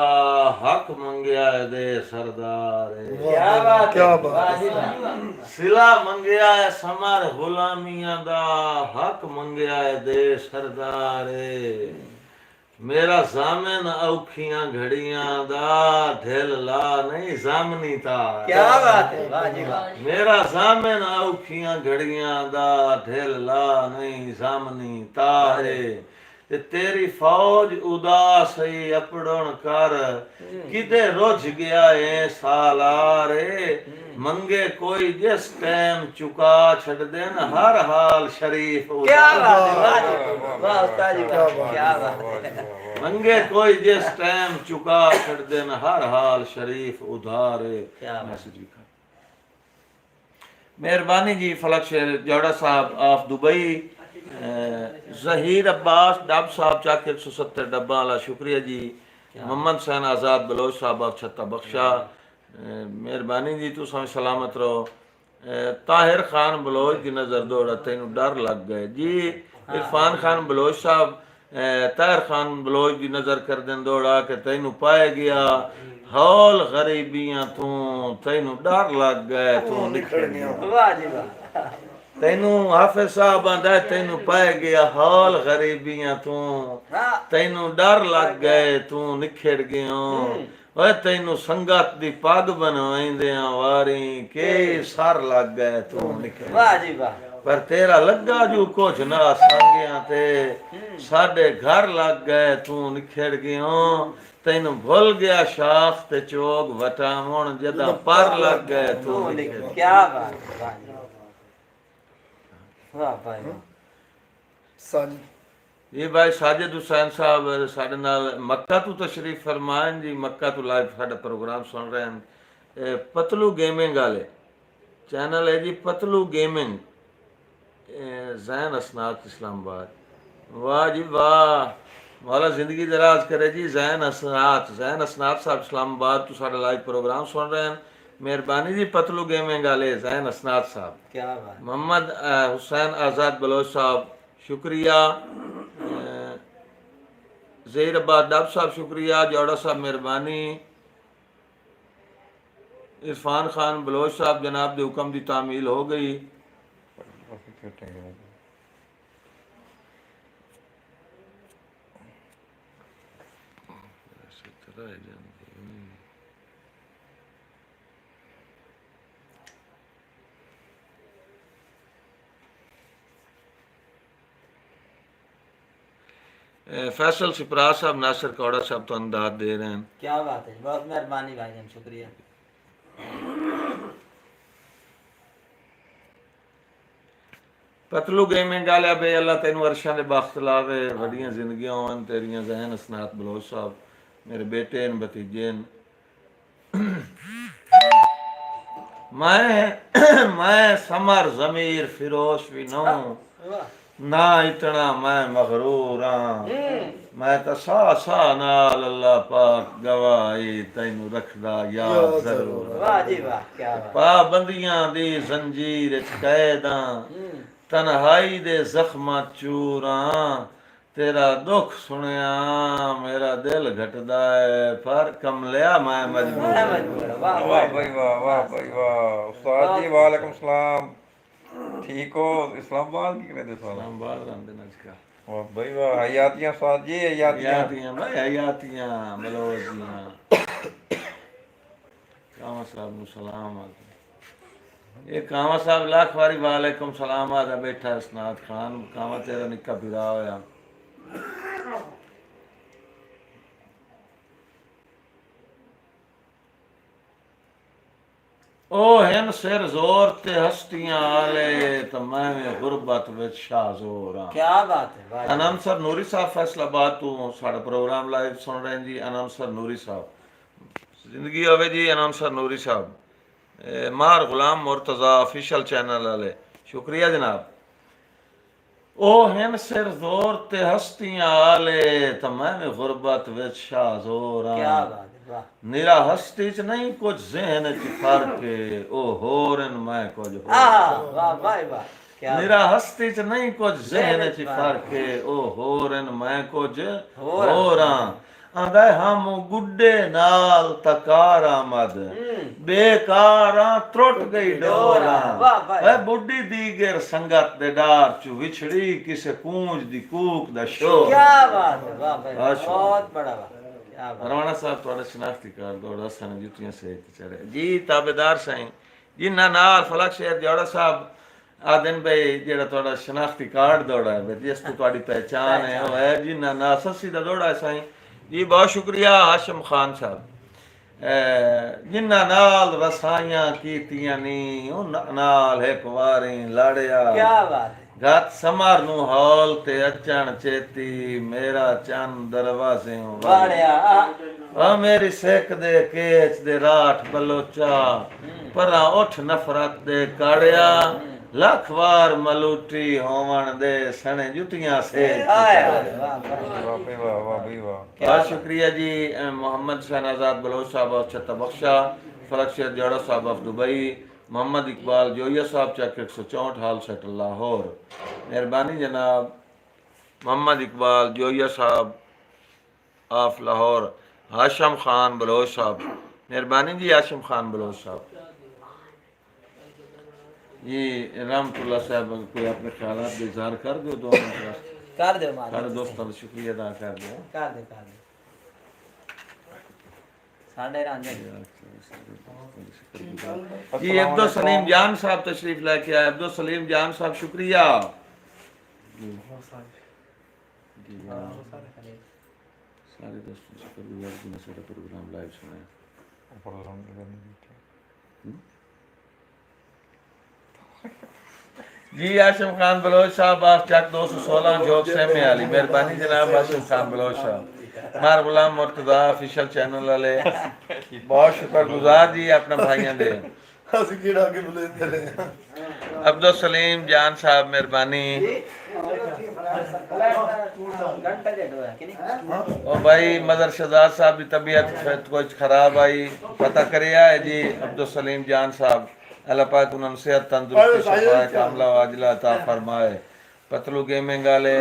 [SPEAKER 1] हक मंगया है दे सरदार।
[SPEAKER 4] क्या बात
[SPEAKER 3] क्या
[SPEAKER 4] है,
[SPEAKER 3] बात
[SPEAKER 4] वाह
[SPEAKER 3] है।
[SPEAKER 4] जी वाह।
[SPEAKER 1] सिला मंगया है समर गुलामियां दा हक मंगया है दे सरदार। मेरा सामन औखियां घड़ियां दा ढिल ला नहीं सामनी था।
[SPEAKER 4] क्या बात है, वाह जी वाह।
[SPEAKER 1] मेरा सामन औखियां घड़ियां दा ढिल ला नहीं सामनी तारे ते तेरी फौज उदास ही अपड़न कर किदे रुझ गया है सालारे मंगे कोई जिस टाइम चुका छड़ देन हर हाल शरीफ
[SPEAKER 4] क्या
[SPEAKER 1] उदार।
[SPEAKER 4] बात है, वाह वाह उस्ताद जी, वाह, क्या बात है।
[SPEAKER 1] मंगे कोई जिस टाइम चुका छड़ देन हर हाल शरीफ उधारे।
[SPEAKER 4] क्या बात।
[SPEAKER 1] मैसेज लिखा। मेहरबानी जी फलक शेर जौड़ा साहब of Dubai, Zaheer Abbas dub साहब चाक 170 डब्बा वाला शुक्रिया जी। मोहम्मद हुसैन आज़ाद बलोच साहब ऑफ छत्ता बख्शा, मेहरबानी जी तू समय सलामत रहो। ताहिर खान बलोच की नज़र दौड़ा तेन डर लग गए जी। इरफान खान बलोच साहब ताहिर खान बलोच की नज़र कर दें दौड़ा के तेन पाए गया हौल गरीबियां तू तेन डर लग गए तू निकल गया।
[SPEAKER 4] वाह जी वाह।
[SPEAKER 1] तेनू हाफिज साहब आंदा तेनू पाए गया हौल गरीबियां तू
[SPEAKER 4] हाँ,
[SPEAKER 1] तेनू डर लग गए तू निखड़ गयो। ओए तेनू संगत दी पग बनवाइंदियां वारी के सर लग गए तू निखड़।
[SPEAKER 4] वाह जी वाह।
[SPEAKER 1] पर तेरा लगा जो कुछ ना संगिया ते साडे घर लग गए तू निखड़ गयो। तेनू भूल गया शाख ते चोग वटावण जदा पर लग गए तू निखड़।
[SPEAKER 4] क्या बात है, वाह जी वाह भाई वाह।
[SPEAKER 3] साजी
[SPEAKER 1] ये भाई साजिद हुसैन साहब साढ़े नाल मक्का तो तशरीफ फरमान जी। मक्का तो लाइव साडा प्रोग्राम सुन रहे हैं। पतलू गेमिंग वाले चैनल है जी, पतलू गेमिंग, जैन असनात इस्लामाबाद। वाह जी वाह, मौला जिंदगी दराज करे जी। जैन असनात साहब इस्लामाबाद तो साडा लाइव प्रोग्राम सुन रहे हैं। मेहरबानी जी पतलू गेमिंग वाले जैन असनात साहब।
[SPEAKER 4] क्या बात।
[SPEAKER 1] मोहम्मद हुसैन आज़ाद बलोच साहब शुक्रिया। ज़हीर अब्बास डब साहब शुक्रिया। जौड़ा साहब मेहरबानी। इरफान खान बलोच साहब जनाब दे हुक्म की तामील हो गई। फैसल सिपरा साहब नासिर कौड़ा साहब तो अंदाज दे रहे हैं।
[SPEAKER 4] क्या बात है, बहुत मेहरबानी भाईजान, शुक्रिया।
[SPEAKER 1] पतलू गेमिंग वाले बे अल्लाह तेन वर्षा दे बख्त लावे, वड्डियां जिंदगियां होन तेरियां। जहन असनात बलोच साहब मेरे बेटे न भतीजे न। मैं समर जमीर फिरोश भी नूं
[SPEAKER 4] वाह।
[SPEAKER 1] ना इतना मैं मगरूर हां। मैं तो सा सा नाल अल्लाह पाक गवाही तैनू रखदा याद जरूर।
[SPEAKER 4] वाह जी वाह, क्या बात।
[SPEAKER 1] पाबंदियां दी जंजीर च कैदां तन्हाई दे जख्मां चूरां। तेरा दुख सुनिया मेरा दिल घटदा है पर कमलिया मैं मजबूर।
[SPEAKER 4] मैं मजबूर हूं। वाह
[SPEAKER 2] वाह
[SPEAKER 4] वाह
[SPEAKER 2] भाई वाह, वाह भाई वाह। उस्ताद जी वालेकुम सलाम, ठीक हो? इस्लामाबाद की कहते साला।
[SPEAKER 1] बाहर रहंदे न अजकल।
[SPEAKER 2] वाह भाई वाह, हयातियां उस्ताद जी, हयातियां।
[SPEAKER 1] हयातियां भाई हयातियां बलोचियां। कामा साहब नु सलाम आदा। ये कामा साहब लाख वारी वालेकुम सलाम आदा बैठा असनाद खान। कामा तेरा निक्का बिरा होया। ओ हिन सिर जोर ते हस्तियां आले तो मैं गुरबत विच शाहजोर हां।
[SPEAKER 4] क्या बात है, वाह जी।
[SPEAKER 1] आनंद सर नूरी साहब फैसलाबाद तो साड़ा प्रोग्राम लाइव सुन रहे हैं जी। आनंद सर नूरी साहब जिंदगी होवे जी। आनंद सर नूरी साहब मार गुलाम मुर्तज़ा ऑफिशियल चैनल वाले शुक्रिया जनाब। ओ हिन सिर जोर ते हस्तियां आले तो मैं गुरबत विच शाहजोर
[SPEAKER 4] क्या
[SPEAKER 1] हां।
[SPEAKER 4] बात है, वाह।
[SPEAKER 1] निरा हस्ती च नहीं कुछ जहन च फर्क है ओ होरन मैं कुछ हो।
[SPEAKER 4] वाह भाई वाह, क्या
[SPEAKER 1] निरा हस्ती च नहीं कुछ जहन च फर्क है ओ होरन मैं कुछ होरां। आंदा हम गुड्डे नाल तकार आमद बेकारां त्रुट गई डोरां।
[SPEAKER 4] वाह भाई।
[SPEAKER 1] ए बुड्ढी दीगर संगत दे डार चु विछड़ी किसे कूंज दी कूक दा शोर।
[SPEAKER 4] क्या बात है, वाह भाई,
[SPEAKER 1] अच्छा।
[SPEAKER 4] बहुत बड़ा वाह, क्या बात।
[SPEAKER 1] राणा साहब थोड़ा शनाख्ती कार्ड दौड़ा सन जुतियां से चढ़े जी। ताबेदार साईं जिन्ना नाल फलक शेर जौड़ा साहब आदन भाई जेड़ा थोड़ा शनाख्ती कार्ड दौड़ा है जिस तो थोड़ी पहचान है वो है जी ना सस्सी दा दौड़ा है साईं जी। बहुत शुक्रिया हाशिम खान साहब जिन्ना नाल रसाइयां कीतियां नी उन नाल एक वारी लड़या
[SPEAKER 4] क्या बात है।
[SPEAKER 1] गत समर नु हॉल ते अचण चेती मेरा चंद दरवाजे
[SPEAKER 4] वाड़िया
[SPEAKER 1] आ मेरी सेक दे केच दे राठ बलोचा परा उठ नफरत दे काड़िया लख वार मलूटी होवन दे सने जुतियां से
[SPEAKER 4] आए आए, वाह वाह।
[SPEAKER 2] वाह भाई वाह, वाह भाई वाह।
[SPEAKER 1] बहुत शुक्रिया जी मोहम्मद शहनाजाद बलोच साहब ऑफ छत्ता बख्शा, फलक शेर जोड़ा साहब ऑफ दुबई, मोहम्मद इकबाल जोया साहब चक 164 हाल सेट लाहौर। मेहरबानी जनाब मोहम्मद इकबाल जोया साहब ऑफ लाहौर। हाशिम खान बलोच साहब, मेहरबानी जी हाशिम खान बलोच साहब जी। रहमतुल्लाह साहब कोई अपने ख्यालात का इजहार कर दो 2 मिनट
[SPEAKER 4] कर दो मालिक
[SPEAKER 1] सारे दोस्तों का शुक्रिया अदा कर दो।
[SPEAKER 4] कर दे साढ़े रांझे
[SPEAKER 1] जी अब्दुल सलीम जान साहब तशरीफ लेके आए। अब्दुल सलीम जान साहब शुक्रिया जी। सारे दोस्तों से शुक्रिया जिन्होंने सारा प्रोग्राम लाइव सुना। जी हाशिम खान बलोच साहब आप चक 216 जोक सहमे वाली मेहरबानी जनाब हाशिम खान बलोच साहब मार गुलाम मुर्तजा ऑफिशियल चैनल वाले बहुत शुक्रगुजार जी अपना भाइयों दे।
[SPEAKER 3] ਅਸੀਂ ਕਿਹੜਾ ਕੇ ਬੁਲਾਉਂਦੇ ਰਹੇ
[SPEAKER 1] अब्दुल सलीम जान साहब मेहरबानी
[SPEAKER 4] घंटा डेढ़ होया कि नहीं।
[SPEAKER 1] और भाई मदर शहजाद साहब की तबीयत कुछ खराब आई पता करिया है जी। अब्दुल सलीम जान साहब अल्लाह पाक उन्होंने सेहत तंदुरुस्ती शफा कामला वाजिला अता फरमाए। पतलू गेमिंग वाले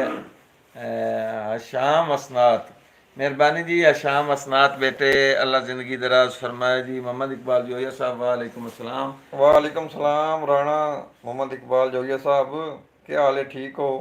[SPEAKER 1] शाम असनात मेहरबानी जी शाम असनात बेटे अल्लाह ज़िंदगी दराज फरमाए जी। मोहम्मद इकबाल जोया साहब वालेकुम अस्सलाम।
[SPEAKER 2] वालेकुम सलाम राणा मोहम्मद इकबाल जोगिया साहब, क्या हाल है, ठीक हो?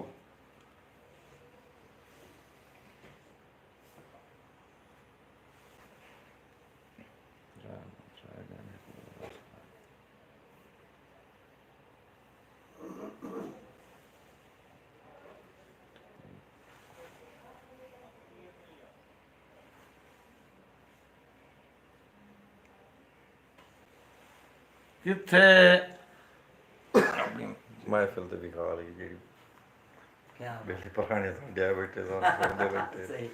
[SPEAKER 1] किथे
[SPEAKER 2] महफिल ते दिखा रही जी
[SPEAKER 4] क्या बात
[SPEAKER 2] बेले पराने संध्या बैठे सुनते बैठे।
[SPEAKER 4] सही।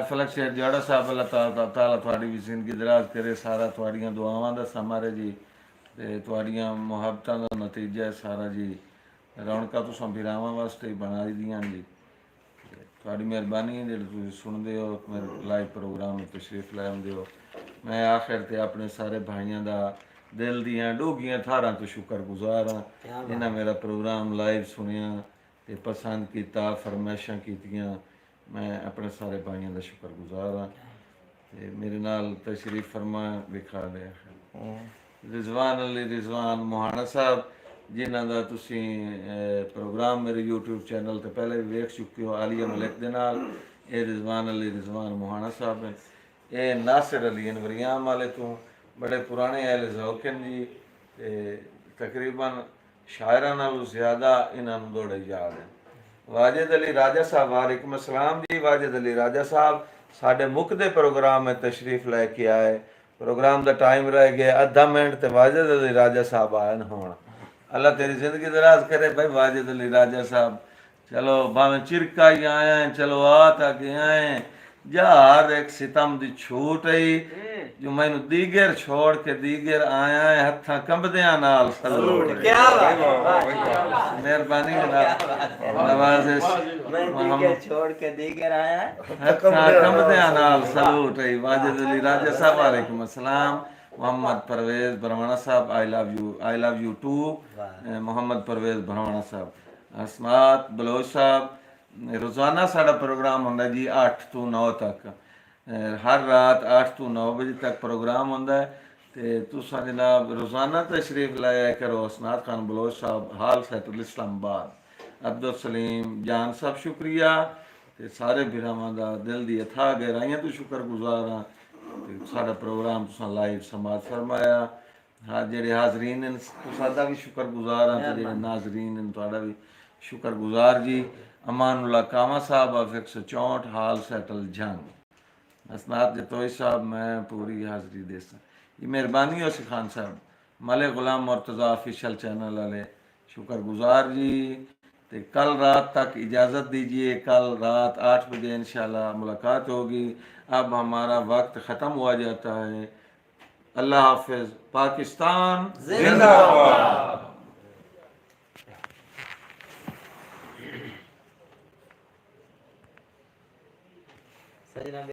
[SPEAKER 1] फलक शेर जोड़ा साहब अल्लाह ताला थोड़ी भी जिंदगी दराज करे। सारा थोड़ियां दुआवां दा समारे जी ते थोड़ियां मुहब्बतां दा नतीजा है सारा जी। रौनकां तुसां बिरावां वास्ते ही बनाई दियां जी। थोड़ी मेहरबानी है जेह्ड़े तुसीं सुनदे हो मेरे लाइव प्रोग्राम में तशरीफ लै आंदे हो। मैं आखिर ते अपने सारे भाइयों दा दिल दियां डूगियां थारां तो शुक्रगुजार हाँ जिन्हां मेरा प्रोग्राम लाइव सुनिया ते पसंद कीता फरमाइशां कीतियां। मैं अपने सारे भाइयों का शुक्रगुजार हाँ ते मेरे नाल तशरीफ फरमा विखा दे रिजवान अली रिजवान मोहाना साहब जिन्हां दा तुसीं प्रोग्राम मेरे यूट्यूब चैनल ते पहले भी वेख चुके हो आलिया मलिक दे नाल। ये रिजवान अली रिजवान मोहाना साहब है। ये नासिर अली अनवरियाम वाले तो बड़े पुराने अहले ज़ौक़ जी ते तकरीबन शायरां नालों ज़्यादा इन्हां नूं दौड़े याद है। वाजिद अली राजा साहब वालेकुम अस्सलाम जी। वाजिद अली राजा साहब साढ़े मुकदे प्रोग्राम में तशरीफ लेके आए। प्रोग्राम का टाइम रह गया आधा मिनट तो वाजिद अली राजा साहब आए न होना। अल्लाह तेरी जिंदगी दराज करे भाई वाजिद अली राजा साहब। चलो भावें चिरका ही आए चलो आ तक आए जा हर एक सितम दी छूट आई जो मैनू दीगर छोड़ के दीगर आया है हत्थां कंबदियां नाल सलूट।
[SPEAKER 4] क्या बात है,
[SPEAKER 1] मेहरबानी जनाब नवाजिश
[SPEAKER 4] मैं दीगर छोड़ के दीगर आया है।
[SPEAKER 1] हत्थां कंबदियां नाल सलूट है। वाजिद अली राजा साहब वालेकुम अस्सलाम। मोहम्मद परवेज भरवाना साहब I love you too. Mohammad Parvez Bharwana साहब असमात बलोच साहब रोज़ाना साड़ा प्रोग्राम होंदा जी 8 तो 9 तक हर रात 8 तो 9 बजे तक प्रोग्राम होंदा है ते तुसां जनाब रोज़ाना तशरीफ लाया करो। असनात खान बलोच साहब हाल सैटल इस्लामाबाद। अब्दुल सलीम जान साहब शुक्रिया ਤੇ ਸਾਰੇ ਭਰਾਵਾਂ ਦਾ ਦਿਲ ਦੀ ਅਥਾਹ ਗਹਿਰਾਈਆਂ ਤੋਂ ਸ਼ੁਕਰਗੁਜ਼ਾਰ ਹਾਂ ਤੇ ਸਾਡਾ ਪ੍ਰੋਗਰਾਮ ਤੁਸੀਂ ਲਾਈਵ ਸਮਾਜ ਫਰਮਾਇਆ। ਹਾਂ ਜਿਹੜੇ ਹਾਜ਼ਰੀਨ ਨੇ ਸਾਡਾ ਵੀ ਸ਼ੁਕਰਗੁਜ਼ਾਰ ਹਾਂ ਤੇ ਜਿਹੜੇ ਨਾਜ਼ਰੀਨ ਨੇ ਤੁਹਾਡਾ ਵੀ ਸ਼ੁਕਰਗੁਜ਼ਾਰ ਜੀ। ਅਮਾਨੁੱਲਾ ਕਾਮਾ ਸਾਹਿਬ ਆਫ 164 ਹਾਲ ਸੈਟਲ ਜੰਗ असनाद जतोई साहब मैं पूरी हाज़री देसा ये मेहरबानी हो खान साहब मलिक गुलाम मुर्तज़ा ऑफिशियल चैनल वाले शुक्रगुजार जी। तो कल रात तक इजाज़त दीजिए, कल रात 8 बजे इंशाल्लाह मुलाकात होगी। अब हमारा वक्त ख़त्म हुआ जाता है। अल्लाह हाफिज़। पाकिस्तान
[SPEAKER 2] जिंदाबाद।
[SPEAKER 4] सही ना